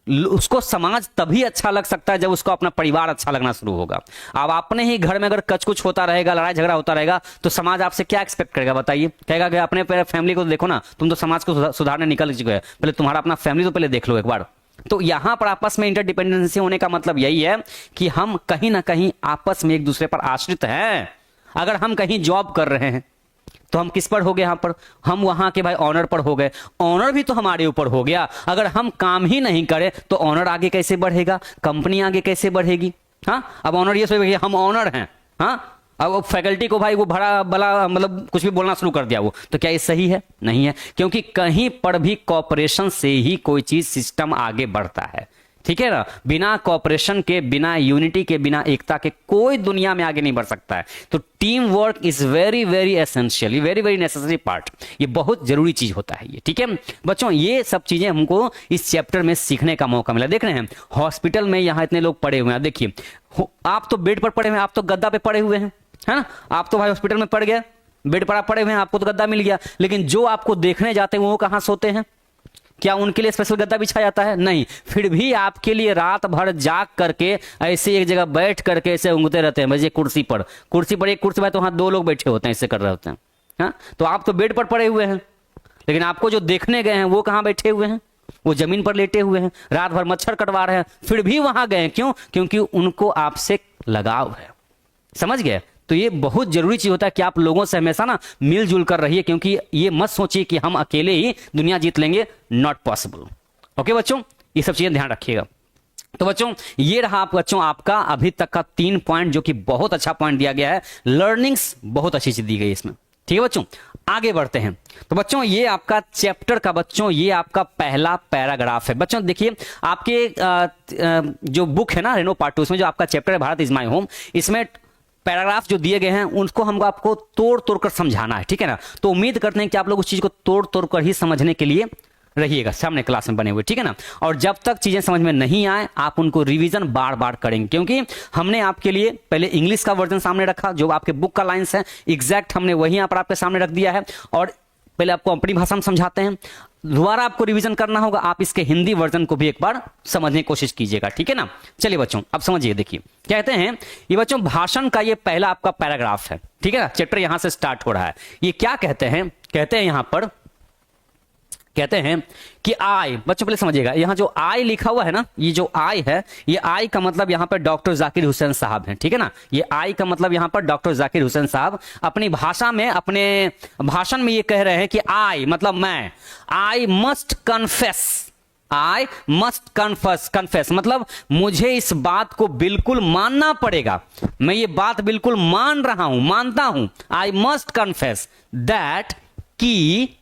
उसको समाज तभी अच्छा लग सकता है जब उसको अपना परिवार अच्छा लगना शुरू होगा। अब अपने ही घर में अगर कच-कुच होता रहेगा, लड़ाई झगड़ा होता रहेगा, तो समाज आपसे क्या एक्सपेक्ट करेगा बताइए? कहेगा कि अपने फैमिली को देखो ना, तुम तो समाज को सुधारने निकल चुके हैं, पहले तुम्हारा अपना फैमिली तो पहले देख लो एक बार। तो यहां पर आपस में इंटरडिपेंडेंसी होने का मतलब यही है कि हम कहीं ना कहीं आपस में एक दूसरे पर आश्रित हैं। अगर हम कहीं जॉब कर रहे हैं तो हम किस पर हो गए? यहां पर हम वहां के भाई ऑनर पर हो गए, ऑनर भी तो हमारे ऊपर हो गया। अगर हम काम ही नहीं करें तो ऑनर आगे कैसे बढ़ेगा, कंपनी आगे कैसे बढ़ेगी? हाँ, अब ऑनर ये सोचेगा हम ऑनर हैं, हाँ, अब फैकल्टी को भाई वो भड़ा भला मतलब कुछ भी बोलना शुरू कर दिया वो, तो क्या ये सही है? नहीं है, क्योंकि कहीं पर भी कॉपरेशन से ही कोई चीज सिस्टम आगे बढ़ता है। ठीक है ना? बिना कॉपरेशन के, बिना यूनिटी के, बिना एकता के कोई दुनिया में आगे नहीं बढ़ सकता है। तो team work is very very essential, very very necessary part, ये बहुत जरूरी चीज होता है ये। ठीक है बच्चों, ये सब चीजें हमको इस चैप्टर में सीखने का मौका मिला। देख रहे हैं हॉस्पिटल में यहाँ इतने लोग पड़े हुए हैं, देखिए आप तो बेड पर पड़े हुए हैं, आप तो गद्दा पे पड़े हुए हैं, है ना? आप तो भाई हॉस्पिटल में पड़ गए, बेड पर आप पड़े हुए हैं, आपको तो गद्दा मिल गया, लेकिन जो आपको देखने जाते हैं वो कहां सोते हैं? क्या उनके लिए स्पेशल गद्दा बिछा जाता है? नहीं। फिर भी आपके लिए रात भर जाग करके ऐसे एक जगह बैठ करके ऐसे ऊँगते रहते हैं, कुर्सी पर एक कुर्सी पर तो वहां 2 लोग बैठे होते हैं, ऐसे कर रहे होते हैं। हाँ, तो आप तो बेड पर पड़े हुए हैं, लेकिन आपको जो देखने गए हैं वो कहां बैठे हुए हैं? वो जमीन पर लेटे हुए हैं, रात भर मच्छर कटवा रहे हैं, फिर भी वहां गए, क्यों? क्योंकि उनको आपसे लगाव है। समझ गए? तो ये बहुत जरूरी चीज होता है कि आप लोगों से हमेशा ना मिलजुल कर रहिए, क्योंकि ये मत सोचिए कि हम अकेले ही दुनिया जीत लेंगे, नॉट पॉसिबल। ओके बच्चों, ये सब चीजें ध्यान रखिएगा। तो बच्चों ये रहा बच्चों आपका अभी तक का 3 पॉइंट, जो कि बहुत अच्छा पॉइंट दिया गया है, लर्निंग्स बहुत अच्छी चीज दी गई इसमें। ठीक है बच्चों, आगे बढ़ते हैं। तो बच्चों ये आपका चैप्टर का बच्चों ये आपका पहला पैराग्राफ है। बच्चों देखिए आपके जो बुक है ना रेनो पार्ट 2, इसमें जो आपका चैप्टर है भारत इज माय होम, इसमें पैराग्राफ जो दिए गए हैं उनको हमको आपको तोड़ तोड़ कर समझाना है। ठीक है ना? तो उम्मीद करते हैं कि आप लोग उस चीज को तोड़ तोड़ कर ही समझने के लिए रहिएगा सामने क्लास में बने हुए। ठीक है ना? और जब तक चीजें समझ में नहीं आए आप उनको रिवीजन बार बार करेंगे, क्योंकि हमने आपके लिए पहले इंग्लिश का वर्जन सामने रखा, जो आपके बुक का लाइन्स है एग्जैक्ट हमने वही यहाँ पर आपके सामने रख दिया है, और पहले आपको अपनी भाषा में समझाते हैं, दोबारा आपको रिवीजन करना होगा, आप इसके हिंदी वर्जन को भी एक बार समझने की कोशिश कीजिएगा। ठीक है ना? चलिए बच्चों अब समझिए, देखिए कहते हैं ये बच्चों भाषण का ये पहला आपका पैराग्राफ है। ठीक है ना? चैप्टर यहां से स्टार्ट हो रहा है। ये क्या कहते हैं? कहते हैं यहां पर कहते हैं कि आई, बच्चों पहले समझिएगा, यहां जो आई लिखा हुआ है ना, ये जो आई है, ये आई का मतलब यहां पर डॉक्टर जाकिर हुसैन साहब हैं। ठीक है ना? ये आई का मतलब यहां पर डॉक्टर जाकिर हुसैन साहब अपनी भाषा में, अपने भाषण में ये कह रहे हैं कि आई मतलब मैं, I must confess, I must confess मतलब मुझे इस बात को बिल्कुल मानना पड़ेगा, मैं ये बात बिल्कुल मान रहा हूं, मानता हूं। आई मस्ट कन्फेस दैट कि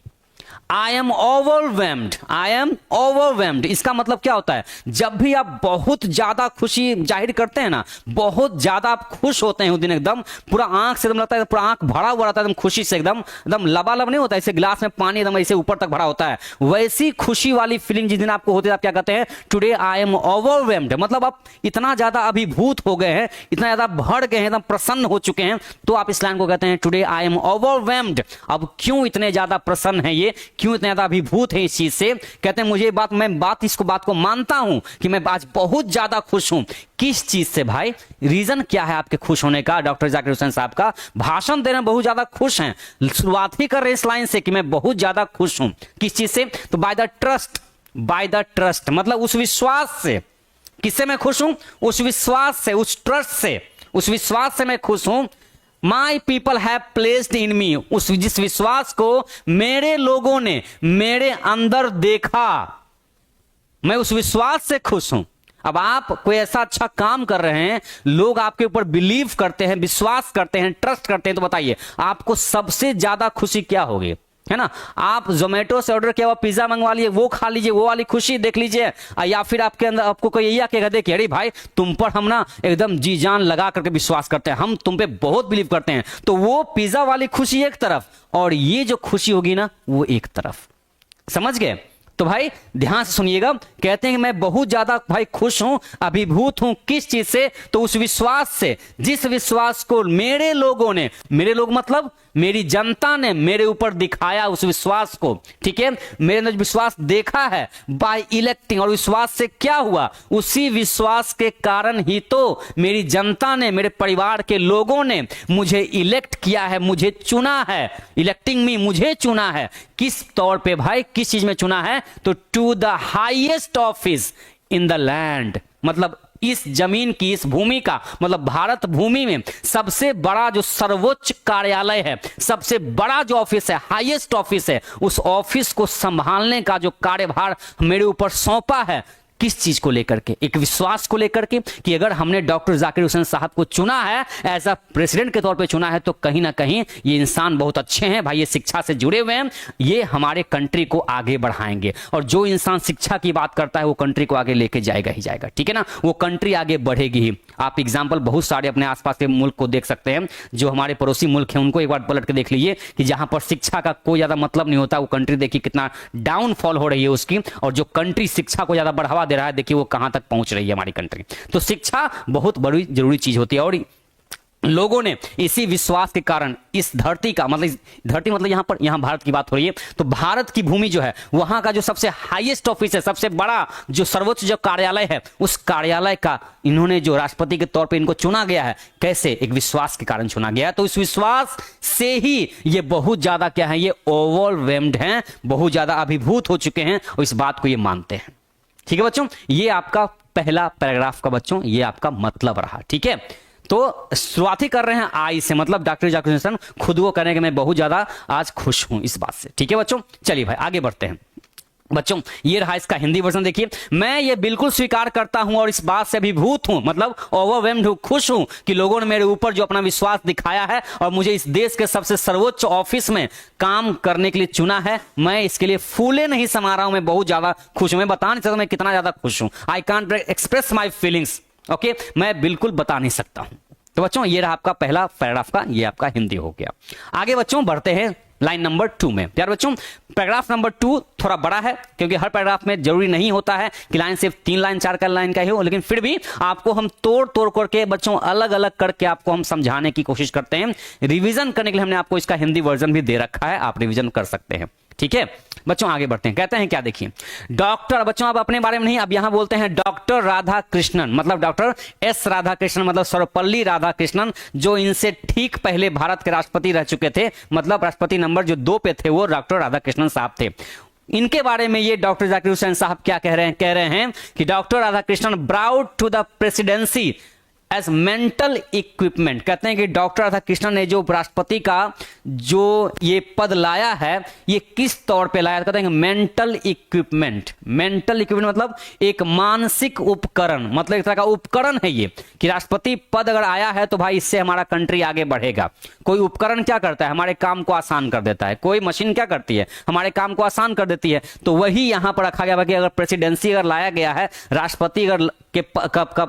I am overwhelmed, I am overwhelmed। इसका मतलब क्या होता है? जब भी आप बहुत ज्यादा खुशी जाहिर करते हैं ना, बहुत ज्यादा आप खुश होते हैं उस दिन, एकदम पूरा आंख से एकदम लगता है, पूरा आंख भरा हुआ रहता है एकदम खुशी से, एकदम एकदम लबालब नहीं होता, ऐसे गिलास में पानी एकदम ऐसे ऊपर तक भरा होता है, वैसी खुशी वाली फीलिंग जिस दिन आपको होती है, आप क्या कहते हैं? Today I am overwhelmed. मतलब आप इतना ज्यादा अभिभूत हो गए हैं, इतना ज्यादा भर गए हैं, एकदम प्रसन्न हो चुके हैं, तो आप इस लाइन को कहते हैं टुडे आई एम ओवरवेल्म्ड। अब क्यों इतने ज्यादा प्रसन्न है ये, क्यों इतने ज्यादा अभिभूत है इस चीज से? कहते हैं मुझे बात को मानता हूं कि मैं आज बहुत ज्यादा खुश हूं। किस चीज से भाई? रीजन क्या है आपके खुश होने का? डॉक्टर जाकिर हुसैन साहब का भाषण देने में बहुत ज्यादा खुश हैं, शुरुआत ही कर रहे इस लाइन से कि मैं बहुत ज्यादा खुश हूं। किस चीज से? तो by the trust by the trust, मतलब उस विश्वास से। किससे मैं खुश हूं? उस विश्वास से, उस ट्रस्ट से, उस विश्वास से मैं खुश हूं। My people have placed in me, उस जिस विश्वास को मेरे लोगों ने मेरे अंदर देखा, मैं उस विश्वास से खुश हूं। अब आप कोई ऐसा अच्छा काम कर रहे हैं, लोग आपके ऊपर बिलीव करते हैं, विश्वास करते हैं, ट्रस्ट करते हैं, तो बताइए आपको सबसे ज्यादा खुशी क्या होगी? है ना, आप जोमेटो से ऑर्डर किया हुआ पिज्जा मंगवा लीजिए, वो खा लीजिए, वो वाली खुशी देख लीजिए, या फिर आपके अंदर आपको कोई यही आके देखिए अरे भाई तुम पर हम ना एकदम जी जान लगा करके विश्वास करते हैं, हम तुम पे बहुत बिलीव करते हैं, तो वो पिज्जा वाली खुशी एक तरफ और ये जो खुशी होगी ना वो एक तरफ। समझ गए? तो भाई ध्यान से सुनिएगा, कहते हैं कि मैं बहुत ज्यादा भाई खुश हूं, अभिभूत हूं, किस चीज से? तो उस विश्वास से, जिस विश्वास को मेरे लोगों ने, मेरे लोग मतलब मेरी जनता ने मेरे ऊपर दिखाया, उस विश्वास को, ठीक है, मेरे ने विश्वास देखा है बाय इलेक्टिंग। और विश्वास से क्या हुआ? उसी विश्वास के कारण ही तो मेरी जनता ने, मेरे परिवार के लोगों ने मुझे इलेक्ट किया है, मुझे चुना है, इलेक्टिंग मी, मुझे चुना है। किस तौर पे भाई, किस चीज में चुना है? तो to the highest office in the land, मतलब इस जमीन की, इस भूमि का, मतलब भारत भूमि में सबसे बड़ा जो सर्वोच्च कार्यालय है, सबसे बड़ा जो ऑफिस है, हाईएस्ट ऑफिस है, उस ऑफिस को संभालने का जो कार्यभार मेरे ऊपर सौंपा है। किस चीज को लेकर के? एक विश्वास को लेकर के कि अगर हमने डॉक्टर जाकिर हुसैन साहब को चुना है, एज अ प्रेसिडेंट के तौर पे चुना है, तो कहीं ना कहीं ये इंसान बहुत अच्छे हैं भाई, ये शिक्षा से जुड़े हुए हैं, ये हमारे कंट्री को आगे बढ़ाएंगे। और जो इंसान शिक्षा की बात करता है वो कंट्री को आगे लेके जाएगा ही जाएगा, ठीक है ना, वो कंट्री आगे बढ़ेगी ही। आप एग्जाम्पल बहुत सारे अपने आसपास के मुल्क को देख सकते हैं, जो हमारे पड़ोसी मुल्क हैं उनको एक बार पलट के देख लीजिए कि जहां पर शिक्षा का कोई ज्यादा मतलब नहीं होता, वो कंट्री देखिए कितना डाउनफॉल हो रही है उसकी, और जो कंट्री शिक्षा को ज्यादा बढ़ावा दे रहा है, देखिए वो कहां तक पहुंच रही है हमारी कंट्री। तो शिक्षा बहुत बड़ी जरूरी चीज होती है, और लोगों ने इसी विश्वास के कारण इस धरती का, मतलब धरती मतलब यहां पर, यहां भारत की बात हो रही है, तो भारत की भूमि जो है, वहां का जो सबसे हाईएस्ट ऑफिस है, सबसे बड़ा जो सर्वोच्च जो कार्यालय है, उस कार्यालय का इन्होंने जो राष्ट्रपति के तौर पे इनको चुना गया है, कैसे? एक विश्वास के कारण चुना गया है। तो इस विश्वास से ही ये बहुत ज्यादा क्या है, ये ओवरवेल्म्ड हैं, बहुत ज्यादा अभिभूत हो चुके हैं, और इस बात को ये मानते हैं। ठीक है बच्चों, ये आपका पहला पैराग्राफ का बच्चों ये आपका मतलब रहा, ठीक है। तो शुरुआत ही कर रहे हैं आई से, मतलब डॉक्टर जाकिर हुसैन खुद वो कहने के मैं बहुत ज्यादा आज खुश हूं इस बात से, ठीक है बच्चों। चलिए भाई आगे बढ़ते हैं। बच्चों ये रहा इसका हिंदी वर्जन, देखिए, मैं ये बिल्कुल स्वीकार करता हूं और इस बात से अभिभूत हूं, मतलब ओवरवेल्म्ड हूं, खुश हूं कि लोगों ने मेरे ऊपर जो अपना विश्वास दिखाया है और मुझे इस देश के सबसे सर्वोच्च ऑफिस में काम करने के लिए चुना है, मैं इसके लिए फूले नहीं समा रहा हूं, मैं बहुत ज्यादा खुश हूं। मैं बता नहीं सकता मैं कितना ज्यादा खुश हूं, I can't express my feelings, okay, मैं बिल्कुल बता नहीं सकता हूं। तो बच्चों ये रहा आपका पहला पैराग्राफ का, ये आपका हिंदी हो गया। आगे बच्चों बढ़ते हैं लाइन नंबर 2 में। प्यार बच्चों पैराग्राफ नंबर 2 थोड़ा बड़ा है, क्योंकि हर पैराग्राफ में जरूरी नहीं होता है कि लाइन सिर्फ 3 लाइन 4 लाइन का ही हो, लेकिन फिर भी आपको हम तोड़ तोड़ करके बच्चों अलग अलग करके आपको हम समझाने की कोशिश करते हैं। रिवीजन करने के लिए हमने आपको इसका हिंदी वर्जन भी दे रखा है, आप रिवीजन कर सकते हैं, ठीक है बच्चों। आगे बढ़ते हैं, कहते हैं क्या, देखिए, डॉक्टर, बच्चों आप अपने बारे में नहीं, अब यहां बोलते हैं डॉक्टर राधा कृष्णन, मतलब डॉक्टर एस राधा कृष्णन, मतलब सर्वपल्ली राधा कृष्णन, जो इनसे ठीक पहले भारत के राष्ट्रपति रह चुके थे, मतलब राष्ट्रपति नंबर जो 2 पे थे वो डॉक्टर राधा कृष्णन साहब थे। इनके बारे में ये डॉक्टर जाकिर हुसैन साहब क्या कह रहे हैं कि doctor Radhakrishnan brought to the presidency a mental equipment. कहते हैं कि डॉक्टर राधा कृष्णन ने जो राष्ट्रपति का जो ये पद लाया है, ये किस तौर पे लाया? कहते हैं मेंटल इक्विपमेंट। मेंटल इक्विपमेंट मतलब एक मानसिक उपकरण, मतलब एक तरह का उपकरण है ये, कि राष्ट्रपति पद अगर आया है तो भाई इससे हमारा कंट्री आगे बढ़ेगा। कोई उपकरण क्या करता है? हमारे काम को आसान कर देता है। कोई मशीन क्या करती है? हमारे काम को आसान कर देती है। तो वही यहां पर रखा गया कि अगर प्रेसिडेंसी अगर लाया गया है, राष्ट्रपति अगर के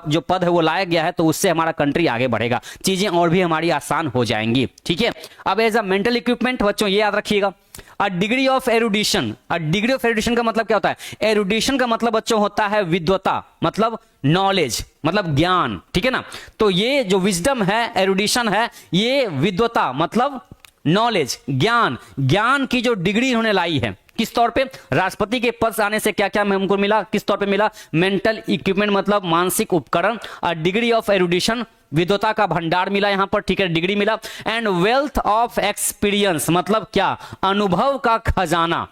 जो पद है वो लाया गया है, तो उससे हमारा कंट्री आगे बढ़ेगा, चीजें और भी हमारी आसान हो जाएंगी, ठीक है। अब एज अ मेंटल इक्विपमेंट बच्चों ये याद रखिएगा, a degree of erudition. A degree of erudition का मतलब क्या होता है? एरुडिशन का मतलब बच्चों होता है विद्वता, मतलब नॉलेज, मतलब ज्ञान, ठीक है ना। तो ये जो विजडम है, एरुडिशन है, ये विद्वता मतलब नॉलेज, ज्ञान, ज्ञान की जो डिग्री इन्होंने लाई है, किस तौर पे? राष्ट्रपति के पद आने से क्या क्या हमको मिला, किस तौर पे मिला? मेंटल इक्विपमेंट मतलब मानसिक उपकरण, और डिग्री ऑफ एरुडिशन विद्वता का भंडार मिला यहां पर, ठीक है, डिग्री मिला, एंड वेल्थ ऑफ एक्सपीरियंस मतलब क्या? अनुभव का खजाना,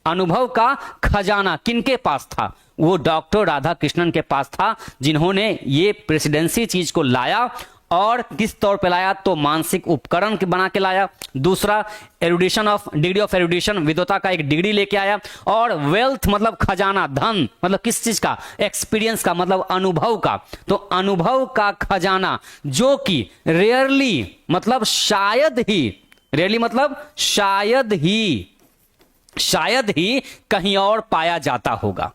अनुभव का खजाना किनके पास था? वो डॉक्टर राधा कृष्णन के पास था, जिन्होंने ये प्रेसिडेंसी चीज को लाया। और किस तौर पे लाया? तो मानसिक उपकरण बना के लाया। दूसरा, एरुडिशन ऑफ डिग्री ऑफ एरुडिशन, विद्वता का एक डिग्री लेके आया। और वेल्थ मतलब खजाना, धन मतलब किस चीज का? एक्सपीरियंस का, मतलब अनुभव का। तो अनुभव का खजाना जो कि रेयरली मतलब शायद ही, रेयरली मतलब शायद ही कहीं और पाया जाता होगा,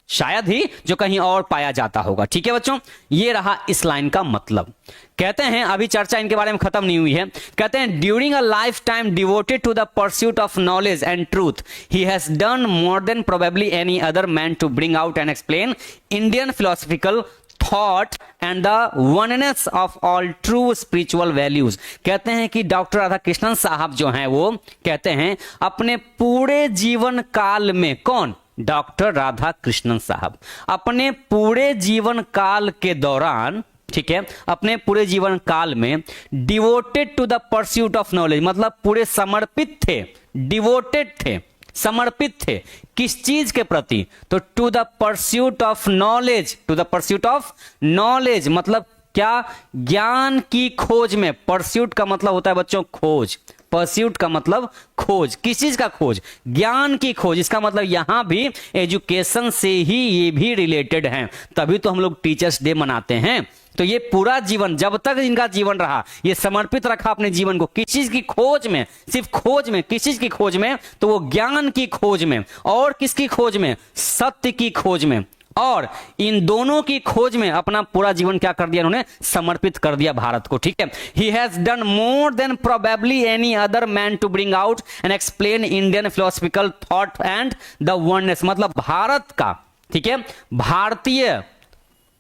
शायद ही जो कहीं और पाया जाता होगा। ठीक है बच्चों, ये रहा इस लाइन का मतलब। कहते हैं, अभी चर्चा इनके बारे में खत्म नहीं हुई है, कहते हैं during a lifetime devoted to the pursuit of knowledge and truth he has done more than probably any other man to bring out and explain Indian philosophical thought and the oneness of all true spiritual values. कहते हैं कि doctor Radha Krishnan साहब जो हैं वो कहते हैं अपने पूरे जीवन काल में, कौन? डॉक्टर राधा कृष्णन साहब अपने पूरे जीवन काल के दौरान, ठीक है, अपने पूरे जीवन काल में devoted to the pursuit of knowledge मतलब पूरे समर्पित थे, डिवोटेड थे, समर्पित थे किस चीज के प्रति? तो to the pursuit of knowledge, to the pursuit of knowledge मतलब क्या? ज्ञान की खोज में। परस्यूट का मतलब होता है बच्चों खोज, परस्यूट का मतलब खोज। किस चीज का खोज? ज्ञान की खोज। इसका मतलब यहां भी एजुकेशन से ही ये भी रिलेटेड हैं, तभी तो हम लोग टीचर्स डे मनाते हैं। तो ये पूरा जीवन, जब तक इनका जीवन रहा, ये समर्पित रखा अपने जीवन को किस चीज की खोज में? सिर्फ खोज में। किस चीज की खोज में? तो वो ज्ञान की खोज में। और किसकी खोज में? सत्य की खोज में। और इन दोनों की खोज में अपना पूरा जीवन क्या कर दिया उन्होंने? समर्पित कर दिया भारत को। ठीक है, he has done more than probably any other man to bring out and explain Indian philosophical thought and the oneness मतलब भारत का, ठीक है, भारतीय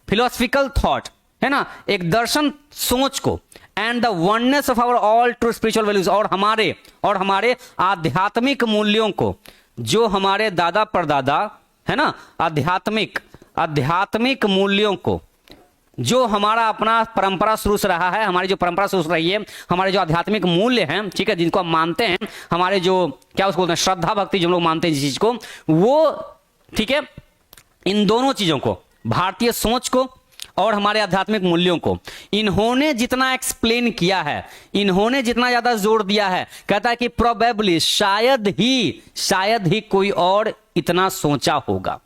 फिलोसफिकल थॉट है ना, एक दर्शन सोच को, and the oneness of our all true spiritual values और हमारे आध्यात्मिक मूल्यों को, जो हमारे दादा परदादा है ना, आध्यात्मिक मूल्यों को, जो हमारा अपना परंपरा शुरू से रहा है, हमारी जो परंपरा शुरू से रही है, हमारे जो आध्यात्मिक मूल्य हैं, ठीक है, जिनको हम मानते हैं, हमारे जो क्या उसको बोलते हैं, श्रद्धा भक्ति जो हम लोग मानते हैं जिस चीज को, वो, ठीक है, इन दोनों चीजों को, भारतीय सोच को और हमारे आध्यात्मिक मूल्यों को इन्होंने जितना एक्सप्लेन किया है, इन्होंने जितना ज्यादा जोर दिया है, कहता है कि प्रोबेबली शायद ही कोई और इतना सोचा होगा।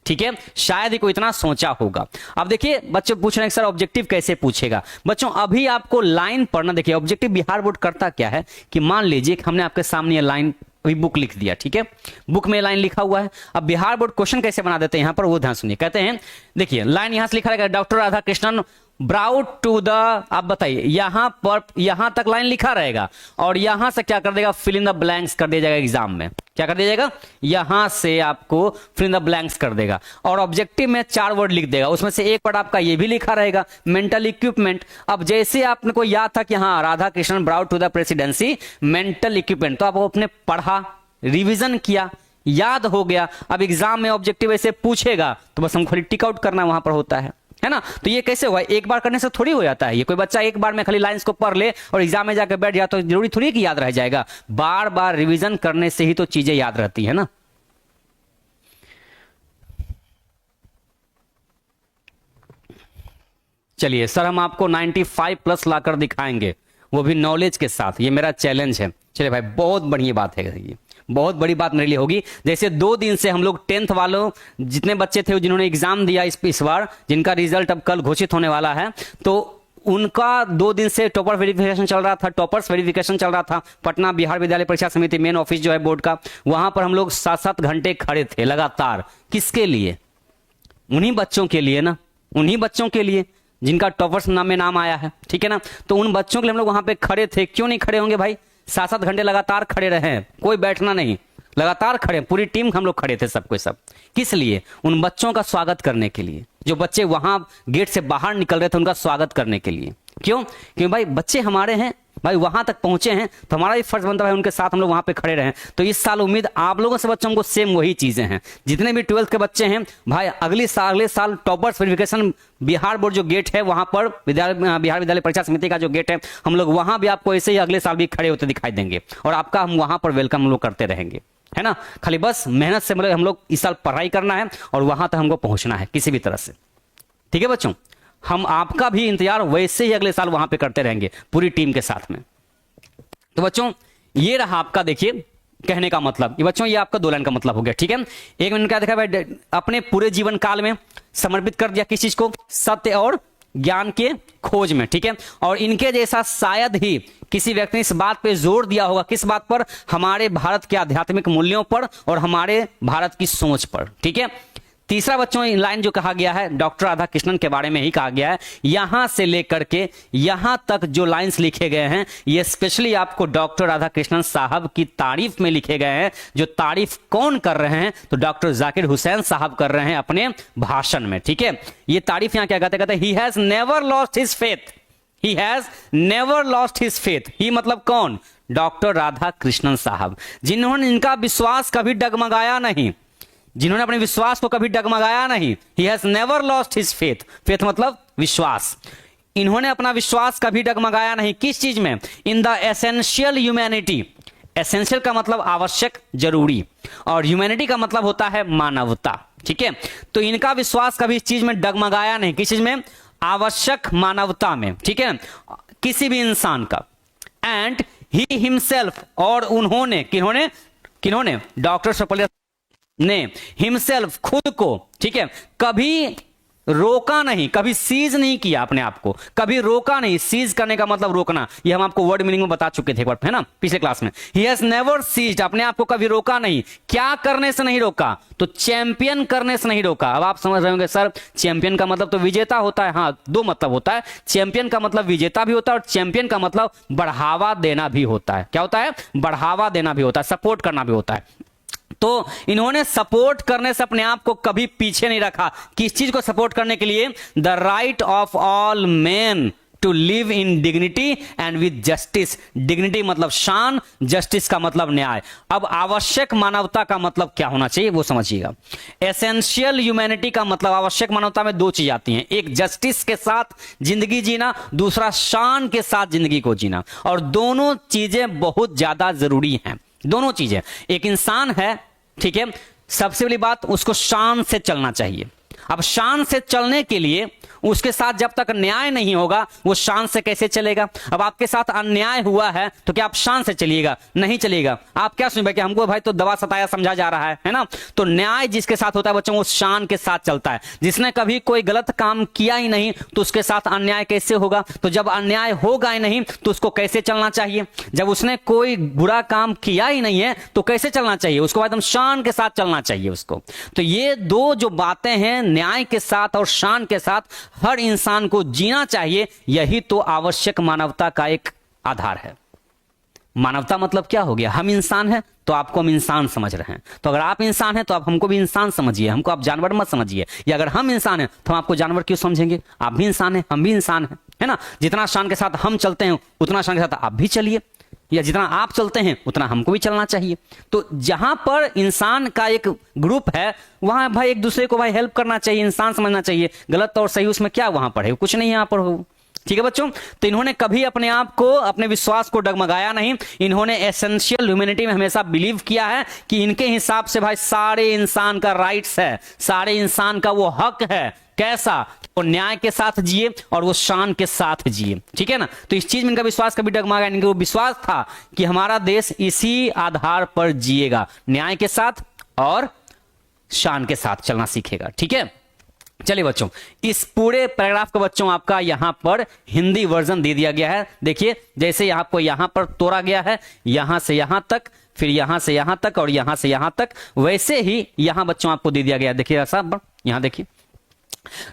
ठीक है, शायद ही कोई इतना सोचा होगा। अब देखिए बच्चे पूछ रहे हैं सर ऑब्जेक्टिव कैसे पूछेगा। बच्चों अभी आपको लाइन पढ़ना, देखिए ऑब्जेक्टिव बिहार बोर्ड करता क्या है कि मान लीजिए कि हमने आपके सामने ये लाइन अभी बुक लिख दिया, ठीक है, बुक में लाइन लिखा हुआ है। अब बिहार बोर्ड क्वेश्चन कैसे बना देते हैं यहां पर, वो ध्यान सुनिए। कहते हैं देखिए लाइन यहां से लिखा रहेगा, doctor Radhakrishnan brought to the, आप बताइए यहां पर, यहां तक लाइन लिखा रहेगा और यहां से क्या कर देगा, फिल इन द ब्लैंक्स कर दिया जाएगा। एग्जाम में क्या कर दिया जाएगा, यहां से आपको फिल इन द ब्लैंक्स कर देगा और ऑब्जेक्टिव में 4 वर्ड लिख देगा। उसमें से एक वर्ड आपका ये भी लिखा रहेगा, मेंटल इक्विपमेंट। अब जैसे आपने को याद था कि हाँ Radhakrishnan brought to the presidency mental equipment, तो आप अपने पढ़ा, रिवीजन किया, याद हो गया। अब एग्जाम में ऑब्जेक्टिव ऐसे पूछेगा तो बस हमको खाली टिक आउट करना वहां पर होता है ना। तो ये कैसे हुआ, एक बार करने से थोड़ी हो जाता है। ये कोई बच्चा एक बार में खाली लाइंस को पढ़ ले और एग्जाम में जाकर बैठ जाए तो जरूरी थोड़ी कि याद रह जाएगा। बार बार रिवीजन करने से ही तो चीजें याद रहती है ना। चलिए सर हम आपको 95 प्लस लाकर दिखाएंगे, वो भी नॉलेज के साथ। ये मेरा चैलेंज है। चलिए भाई बहुत बढ़िया बात है, ये बहुत बड़ी बात मेरे लिए होगी। जैसे 2 दिन से हम लोग 10th वालों जितने बच्चे थे जिन्होंने एग्जाम दिया इस बार, जिनका रिजल्ट अब कल घोषित होने वाला है, तो उनका 2 दिन से टॉपर वेरिफिकेशन चल रहा था, टॉपर्स वेरिफिकेशन चल रहा था। पटना बिहार विद्यालय परीक्षा समिति मेन ऑफिस जो है बोर्ड का, वहां पर हम लोग 7-7 घंटे खड़े थे लगातार। किसके लिए, उन्हीं बच्चों के लिए ना, उन्हीं बच्चों के लिए जिनका टॉपर्स नाम में नाम आया है, ठीक है ना। तो उन बच्चों के लिए हम लोग वहां पे खड़े थे। क्यों नहीं खड़े होंगे भाई, 7-7 घंटे लगातार खड़े रहे, कोई बैठना नहीं, लगातार खड़े, पूरी टीम हम लोग खड़े थे सबको सब। किस लिए, उन बच्चों का स्वागत करने के लिए, जो बच्चे वहां गेट से बाहर निकल रहे थे उनका स्वागत करने के लिए। क्यों, क्योंकि भाई बच्चे हमारे हैं भाई, वहां तक पहुंचे हैं तो हमारा भी फर्ज बनता है उनके साथ हम लोग वहां पे खड़े रहें। तो इस साल उम्मीद आप लोगों से बच्चों को सेम वही चीजें हैं। जितने भी 12th के बच्चे हैं भाई, अगले साल टॉपर्स वेरिफिकेशन बिहार बोर्ड जो गेट है वहां पर, बिहार विद्यालय परीक्षा समिति का जो गेट है, हम लोग वहां भी आपको ऐसे ही अगले साल भी खड़े होते दिखाई देंगे और आपका हम वहां पर वेलकम हम लोग करते रहेंगे। है ना। खाली बस मेहनत से मतलब हम लोग इस साल पढ़ाई करना है और वहां तक हमको पहुंचना है किसी भी तरह से। ठीक है बच्चों, हम आपका भी इंतजार वैसे ही अगले साल वहां पे करते रहेंगे पूरी टीम के साथ में। तो बच्चों ये रहा आपका, देखिए कहने का मतलब, ये बच्चों ये आपका 2 लाइन का मतलब हो गया। ठीक है, 1 मिनट क्या देखा भाई, अपने पूरे जीवन काल में समर्पित कर दिया किस चीज को, सत्य और ज्ञान के खोज में। ठीक है, और इनके जैसा शायद ही किसी व्यक्ति ने इस बात पे जोर दिया होगा, किस बात पर, हमारे भारत के आध्यात्मिक मूल्यों पर और हमारे भारत की सोच पर। ठीक है, तीसरा बच्चों लाइन जो कहा गया है डॉक्टर राधा कृष्णन के बारे में ही कहा गया है, यहां से लेकर के यहां तक जो लाइंस लिखे गए हैं ये स्पेशली आपको डॉक्टर राधा कृष्णन साहब की तारीफ में लिखे गए हैं। जो तारीफ कौन कर रहे हैं, तो डॉक्टर जाकिर हुसैन साहब कर रहे हैं अपने भाषण में। ठीक है, ये तारीफ यहां क्या कहते हैं, he has never lost his faith, he has never lost his faith. He मतलब कौन, डॉक्टर राधा कृष्णन साहब, जिन्होंने इनका विश्वास कभी डगमगाया नहीं, जिन्होंने अपने विश्वास को कभी डगमगाया नहीं। ही has never lost his faith, faith मतलब विश्वास। इन्होंने अपना विश्वास कभी डगमगाया नहीं, किस चीज में, in the essential humanity. Essential का मतलब आवश्यक, जरूरी, और ह्यूमैनिटी का मतलब होता है मानवता। ठीक है, तो इनका विश्वास कभी इस चीज में डगमगाया नहीं, किस चीज में, आवश्यक मानवता में। ठीक है, किसी भी इंसान का। एंड ही हिमसेल्फ, और उन्होंने, किन्होंने डॉक्टर सर्वपल्ली ने हिमसेल्फ, खुद को, ठीक है, कभी रोका नहीं, कभी सीज नहीं किया अपने आप को, कभी रोका नहीं। सीज करने का मतलब रोकना, ये हम आपको वर्ड मीनिंग में बता चुके थे एक बार, है ना, पिछले क्लास में। ही हैज नेवर सीज्ड, अपने आप को कभी रोका नहीं। क्या करने से नहीं रोका, तो चैंपियन करने से नहीं रोका। अब आप समझ रहे होंगे सर चैंपियन का मतलब तो विजेता होता है। हाँ, 2 मतलब होता है, चैंपियन का मतलब विजेता भी होता है और चैंपियन का मतलब बढ़ावा देना भी होता है। क्या होता है, बढ़ावा देना भी होता है, सपोर्ट करना भी होता है। तो इन्होंने सपोर्ट करने से अपने आप को कभी पीछे नहीं रखा। किस चीज को सपोर्ट करने के लिए, the right of all man to live in dignity and with justice. Dignity मतलब शान, जस्टिस का मतलब न्याय। अब आवश्यक मानवता का मतलब क्या होना चाहिए वो समझिएगा। एसेंशियल ह्यूमैनिटी का मतलब, आवश्यक मानवता में 2 चीज आती हैं, एक जस्टिस के साथ जिंदगी जीना, दूसरा शान के साथ जिंदगी को जीना। और दोनों चीजें बहुत ज्यादा जरूरी हैं, दोनों चीजें। एक इंसान है, ठीक है, सबसे बड़ी बात उसको शान से चलना चाहिए। अब शान से चलने के लिए उसके साथ जब तक न्याय नहीं होगा वो शान से कैसे चलेगा। अब आपके साथ अन्याय हुआ है तो क्या आप शान से चलिएगा, नहीं चलिएगा। आप क्या सुनिए कि हमको भाई तो दवा सताया समझा जा रहा है ना। तो न्याय जिसके साथ होता है बच्चों वो शान के साथ चलता है। जिसने कभी कोई गलत काम किया ही नहीं तो उसके साथ अन्याय कैसे होगा। तो जब अन्याय होगा ही नहीं तो उसको कैसे चलना चाहिए। जब उसने कोई बुरा काम किया ही नहीं है तो कैसे चलना चाहिए, उसको एकदम शान के साथ चलना चाहिए उसको। तो ये 2 जो बातें हैं, न्याय के साथ और शान के साथ हर इंसान को जीना चाहिए। यही तो आवश्यक मानवता का एक आधार है। मानवता मतलब क्या हो गया, हम इंसान हैं तो आपको हम इंसान समझ रहे हैं। तो अगर आप इंसान हैं तो आप हमको भी इंसान समझिए, हमको आप जानवर मत समझिए। या अगर हम इंसान हैं तो हम आपको जानवर क्यों समझेंगे। आप भी इंसान हैं, हम भी इंसान हैं, है ना। जितना शान के साथ हम चलते हैं उतना शान के साथ आप भी चलिए, या जितना आप चलते हैं उतना हमको भी चलना चाहिए। तो जहां पर इंसान का एक ग्रुप है वहां भाई एक दूसरे को भाई हेल्प करना चाहिए, इंसान समझना चाहिए। गलत और सही उसमें क्या वहां पर है, कुछ नहीं यहां पर हो। ठीक है बच्चों, तो इन्होंने कभी अपने आप को, अपने विश्वास को डगमगाया नहीं। इन्होंने एसेंशियल ह्यूमैनिटी में हमेशा बिलीव किया है कि इनके हिसाब से भाई सारे इंसान का राइट्स है, सारे इंसान का वो हक है। कैसा, वो न्याय के साथ जिए और वो शान के साथ जिए। ठीक है ना। तो इस चीज में इनका विश्वास कभी डगमगाया नहीं। वो विश्वास था कि हमारा देश इसी आधार पर जिएगा, न्याय के साथ और शान के साथ चलना सीखेगा। ठीक है, चलिए बच्चों, इस पूरे पैराग्राफ को बच्चों आपका यहां पर हिंदी वर्जन दे दिया गया है। देखिए जैसे आपको यहां पर तोड़ा गया है, यहां से यहां तक, फिर यहां से यहां तक और यहां से यहां तक, वैसे ही यहां बच्चों आपको दे दिया गया। देखिए साहब, यहां देखिए,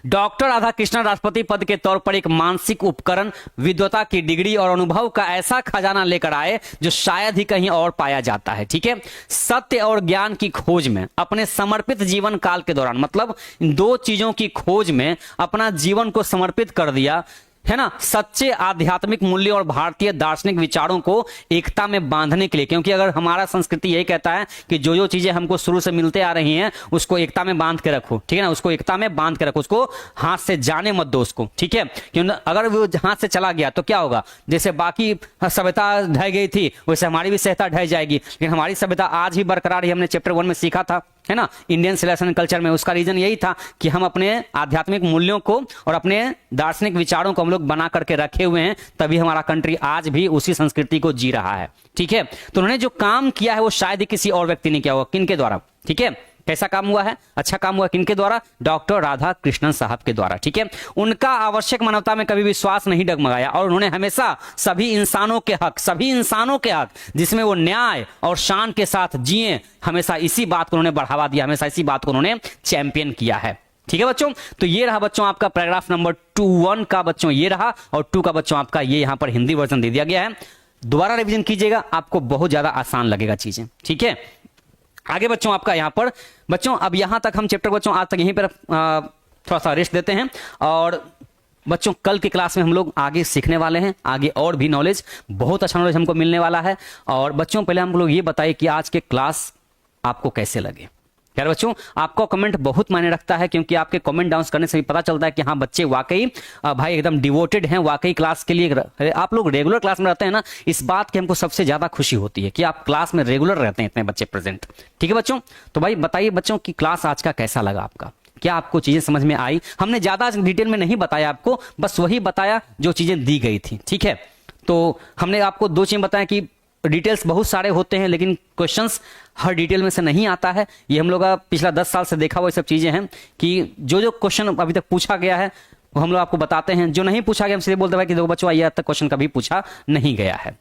डॉक्टर राधा कृष्णन राष्ट्रपति पद के तौर पर एक मानसिक उपकरण, विद्वता की डिग्री और अनुभव का ऐसा खजाना लेकर आए जो शायद ही कहीं और पाया जाता है। ठीक है, सत्य और ज्ञान की खोज में अपने समर्पित जीवन काल के दौरान, मतलब इन 2 चीजों की खोज में अपना जीवन को समर्पित कर दिया। है ना, सच्चे आध्यात्मिक मूल्य और भारतीय दार्शनिक विचारों को एकता में बांधने के लिए, क्योंकि अगर हमारा संस्कृति यही कहता है कि जो जो चीजें हमको शुरू से मिलते आ रही हैं उसको एकता में बांध के रखो, ठीक है ना, उसको एकता में बांध के रखो, उसको हाथ से जाने मत दो उसको, ठीक है। क्योंकि अगर वो हाथ से चला गया तो क्या होगा, जैसे बाकी सभ्यता ढह गई थी वैसे हमारी भी सभ्यता ढह जाएगी, लेकिन हमारी सभ्यता आज भी बरकरार है। हमने चैप्टर 1 में सीखा था, है ना, इंडियन सिविलाइजेशन कल्चर में, उसका रीजन यही था कि हम अपने आध्यात्मिक मूल्यों को और अपने दार्शनिक विचारों को हम लोग बना करके रखे हुए हैं, तभी हमारा कंट्री आज भी उसी संस्कृति को जी रहा है, ठीक है। तो उन्होंने जो काम किया है वो शायद ही किसी और व्यक्ति ने किया होगा, किनके द्वारा, ठीक है। कैसा काम हुआ है, अच्छा काम हुआ किनके द्वारा, डॉक्टर राधा कृष्णन साहब के द्वारा, ठीक है। उनका आवश्यक मानवता में कभी विश्वास नहीं डगमगाया और उन्होंने हमेशा सभी इंसानों के हक जिसमें वो न्याय और शान के साथ जिए, हमेशा इसी बात को उन्होंने बढ़ावा दिया, हमेशा इसी बात को उन्होंने चैंपियन किया है, ठीक है बच्चों। तो ये रहा बच्चों आपका पैराग्राफ नंबर 1 का बच्चों ये रहा, और 2 का बच्चों आपका ये यहां पर हिंदी वर्जन दे दिया गया है। दोबारा रिवीजन कीजिएगा, आपको बहुत ज्यादा आसान लगेगा चीजें, ठीक है। आगे बच्चों आपका यहां पर बच्चों, अब यहां तक हम चैप्टर बच्चों आज तक यहीं पर थोड़ा सा रेस्ट देते हैं, और बच्चों कल की क्लास में हम लोग आगे सीखने वाले हैं, आगे और भी नॉलेज, बहुत अच्छा नॉलेज हमको मिलने वाला है। और बच्चों पहले हम लोग ये बताइए कि आज के क्लास आपको कैसे लगे। यार बच्चों आपका कमेंट बहुत मायने रखता है, क्योंकि आपके कमेंट डाउन करने से भी पता चलता है कि हाँ बच्चे वाकई भाई एकदम डिवोटेड हैं, वाकई क्लास के लिए आप लोग रेगुलर क्लास में रहते हैं ना, इस बात की हमको सबसे ज्यादा खुशी होती है कि आप क्लास में रेगुलर रहते हैं, इतने बच्चे प्रेजेंट, ठीक है बच्चों। तो भाई बताइए बच्चों की क्लास आज का कैसा लगा आपका, क्या आपको चीजें समझ में आई। हमने ज्यादा डिटेल में नहीं बताया आपको, बस वही बताया जो चीजें दी गई थी, ठीक है। तो हमने आपको 2 चीजें बताया कि डिटेल्स बहुत सारे होते हैं लेकिन क्वेश्चंस हर डिटेल में से नहीं आता है। ये हम लोग का पिछला 10 साल से देखा हुआ ये सब चीजें हैं कि जो जो क्वेश्चन अभी तक पूछा गया है वो हम लोग आपको बताते हैं, जो नहीं पूछा गया हम सीधे बोलते हैं कि देखो बच्चों ये आज तक क्वेश्चन कभी पूछा नहीं गया है,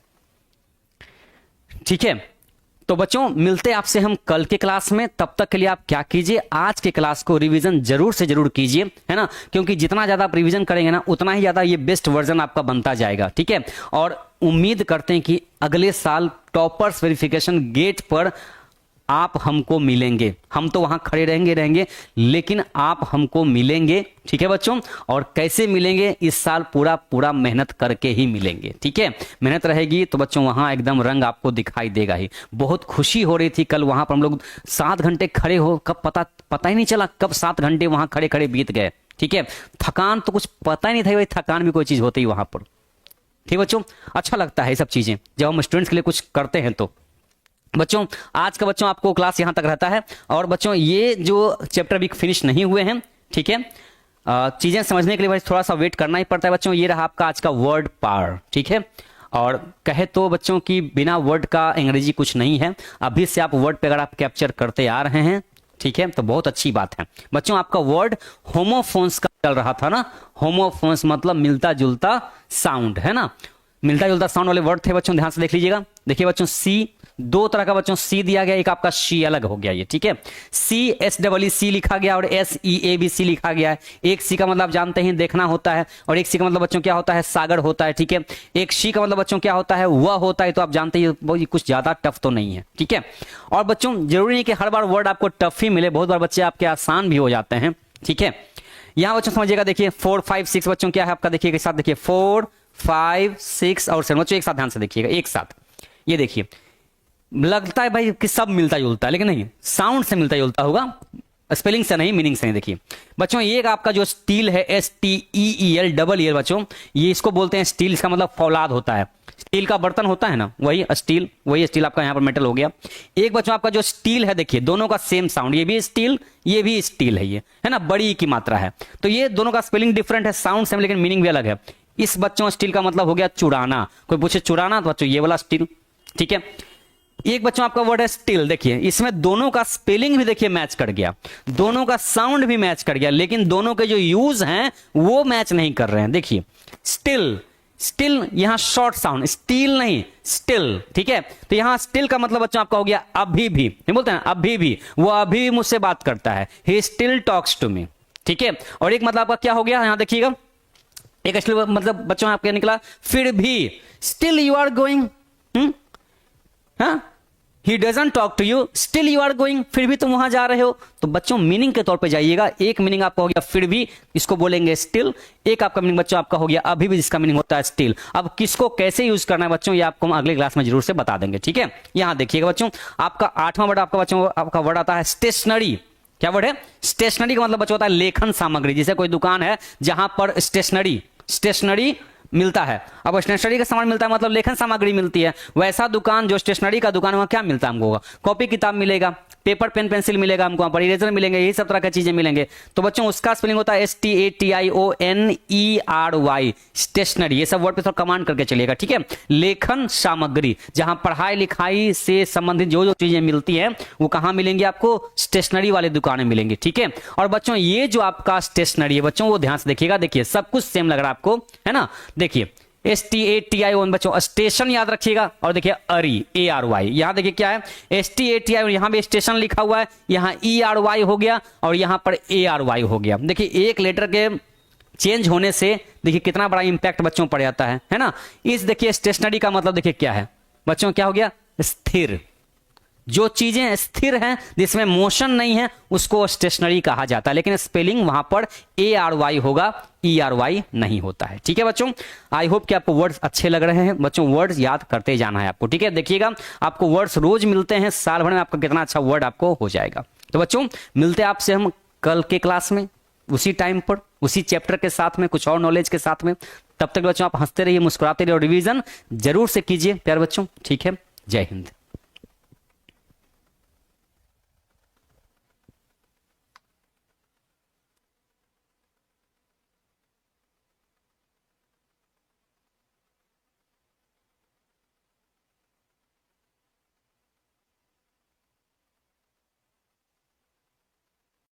ठीक है। तो बच्चों मिलते आपसे हम कल के क्लास में, तब तक के लिए आप क्या कीजिए, आज के क्लास को रिवीजन जरूर से जरूर कीजिए, है ना, क्योंकि जितना ज्यादा आप रिवीजन करेंगे ना उतना ही ज्यादा ये बेस्ट वर्जन आपका बनता जाएगा, ठीक है। और उम्मीद करते हैं कि अगले साल टॉपर्स वेरिफिकेशन गेट पर आप हमको मिलेंगे, हम तो वहां खड़े रहेंगे लेकिन आप हमको मिलेंगे, ठीक है बच्चों। और कैसे मिलेंगे, इस साल पूरा मेहनत करके ही मिलेंगे, ठीक है। मेहनत रहेगी तो बच्चों वहां एकदम रंग आपको दिखाई देगा ही। बहुत खुशी हो रही थी कल वहां पर हम लोग 7 घंटे खड़े हो, कब पता ही नहीं चला कब 7 घंटे वहां खड़े खड़े बीत गए, ठीक है। थकान तो कुछ पता ही नहीं था भाई, थकान भी कोई चीज होती है वहां पर, ठीक बच्चों। अच्छा लगता है ये सब चीजें जब हम स्टूडेंट्स के लिए कुछ करते हैं। तो बच्चों आज का बच्चों आपको क्लास यहां तक रहता है, और बच्चों ये जो चैप्टर भी फिनिश नहीं हुए हैं, ठीक है, चीजें समझने के लिए भाई थोड़ा सा वेट करना ही पड़ता है बच्चों। ये रहा आपका आज का वर्ड पावर, ठीक है। और कहे तो बच्चों की बिना वर्ड का अंग्रेजी कुछ नहीं है, अभी से आप वर्ड पे अगर आप कैप्चर करते आ रहे हैं, ठीक है, तो बहुत अच्छी बात है बच्चों। आपका वर्ड होमोफोन्स का चल रहा था ना, होमोफोन्स मतलब मिलता जुलता साउंड, है ना, मिलता जुलता साउंड वाले वर्ड थे बच्चों, ध्यान से देख लीजिएगा। देखिए बच्चों सी, 2 तरह का बच्चों सी दिया गया, एक आपका शी अलग हो गया ये, ठीक है। CSEE लिखा गया और SEABC लिखा गया है। एक सी का मतलब जानते हैं देखना होता है, और एक सी का मतलब बच्चों क्या होता है, सागर होता है, ठीक है। एक शी का मतलब बच्चों क्या होता है, वह होता है, तो आप जानते हैं कुछ ज्यादा टफ तो नहीं है, ठीक है। और बच्चों जरूरी नहीं कि हर बार वर्ड आपको टफ ही मिले, बहुत बार बच्चे आपके आसान भी हो जाते हैं, ठीक है। यहां बच्चों समझिएगा, देखिए 4 5 6 बच्चों क्या है आपका, देखिए एक साथ देखिए 4 5 6 और 7 बच्चों एक साथ ध्यान से देखिएगा, एक साथ ये देखिए। लगता है भाई कि सब मिलता जुलता है, लेकिन नहीं, साउंड से मिलता जुलता होगा, स्पेलिंग से नहीं, मीनिंग से नहीं। देखिए बच्चों ये आपका जो स्टील है, STEEL डबल ईयर बच्चों, ये इसको बोलते हैं स्टील, इसका मतलब फौलाद होता है। स्टील का बर्तन होता है ना, वही स्टील आपका यहाँ पर मेटल हो गया। एक बच्चों आपका जो स्टील है, देखिए दोनों का सेम साउंड, ये भी स्टील है, ये है ना, बड़ी की मात्रा है, तो ये दोनों का स्पेलिंग डिफरेंट है, साउंड सेम लेकिन मीनिंग भी अलग है। इस बच्चों स्टील का मतलब हो गया चुराना, कोई पूछे चुराना तो बच्चों ये वाला स्टील, ठीक है। एक बच्चों आपका वर्ड है स्टिल, देखिए इसमें दोनों का स्पेलिंग भी देखिए मैच कर गया, दोनों का साउंड भी मैच कर गया, लेकिन दोनों के जो यूज हैं वो मैच नहीं कर रहे हैं। देखिए स्टिल यहां शॉर्ट साउंड, स्टील नहीं स्टिल, ठीक है। तो यहां स्टिल का मतलब बच्चों आपका हो गया अभी भी, नहीं बोलते हैं अभी भी, वो अभी भी मुझसे बात करता है, he still talks to me, ठीक है। और एक मतलब आपका क्या हो गया, यहां देखिएगा, एक स्टिल मतलब बच्चों आपका निकला फिर भी, still you are going, he doesn't talk to you still you are going, फिर भी तुम वहां जा रहे हो। तो बच्चों मीनिंग के तौर पे जाइएगा। एक मीनिंग आपका हो गया फिर भी, इसको बोलेंगे स्टिल। एक आपका मीनिंग बच्चों आपका हो गया अभी भी, जिसका मीनिंग होता है स्टिल। अब किसको कैसे यूज करना है बच्चों, ये आपको हम अगले क्लास में जरूर से बता देंगे, ठीक है। यहां देखिएगा बच्चों, आपका 8वां वर्ड आपका बच्चों आपका वर्ड आता है स्टेशनरी। क्या वर्ड है? स्टेशनरी का मतलब बच्चों होता है लेखन सामग्री। जैसे कोई दुकान है जहां पर स्टेशनरी मिलता है। अब स्टेशनरी का सामान मिलता है मतलब लेखन सामग्री मिलती है। वैसा दुकान जो स्टेशनरी का दुकान, वहां क्या मिलता है हमको? कॉपी किताब मिलेगा, पेपर पेन पेंसिल मिलेगा हमको, वहां पर इरेजर मिलेंगे, यही सब तरह की चीजें मिलेंगे। तो बच्चों उसका स्पेलिंग होता है STATIONERY, स्टेशनरी। ये सब वर्ड पे थोड़ा कमांड करके चलिएगा, ठीक है। लेखन सामग्री, जहां पढ़ाई लिखाई से संबंधित जो जो चीजें मिलती है वो कहां मिलेंगी आपको? स्टेशनरी वाले दुकान में मिलेंगी, ठीक है। और बच्चों ये जो आपका स्टेशनरी है बच्चों, वो ध्यान से देखिएगा। देखिए सब कुछ सेम लग रहा है आपको, है ना। देखिए STATION बच्चों स्टेशन याद रखिएगा, और देखिए अरी ARY, यहां देखिए क्या है STATION, यहां भी स्टेशन लिखा हुआ है, यहां ERY हो गया और यहां पर ARY हो गया। देखिए एक लेटर के चेंज होने से देखिए कितना बड़ा इंपैक्ट बच्चों पड़ जाता है ना। इस देखिए स्टेशनरी का मतलब देखिए क्या है बच्चों, क्या हो गया? स्थिर। जो चीजें स्थिर हैं, जिसमें मोशन नहीं है, उसको स्टेशनरी कहा जाता है। लेकिन स्पेलिंग वहां पर ARY होगा, ERY नहीं होता है, ठीक है बच्चों। आई होप कि आपको वर्ड्स अच्छे लग रहे हैं बच्चों। वर्ड्स याद करते जाना है आपको, ठीक है। देखिएगा आपको वर्ड्स रोज मिलते हैं, साल भर में आपका कितना अच्छा वर्ड आपको हो जाएगा। तो बच्चों मिलते हैं आपसे हम कल के क्लास में, उसी टाइम पर, उसी चैप्टर के साथ में, कुछ और नॉलेज के साथ में। तब तक बच्चों आप हंसते रहिए, मुस्कुराते रहिए और रिवीजन जरूर से कीजिए प्यारे बच्चों, ठीक है। जय हिंद।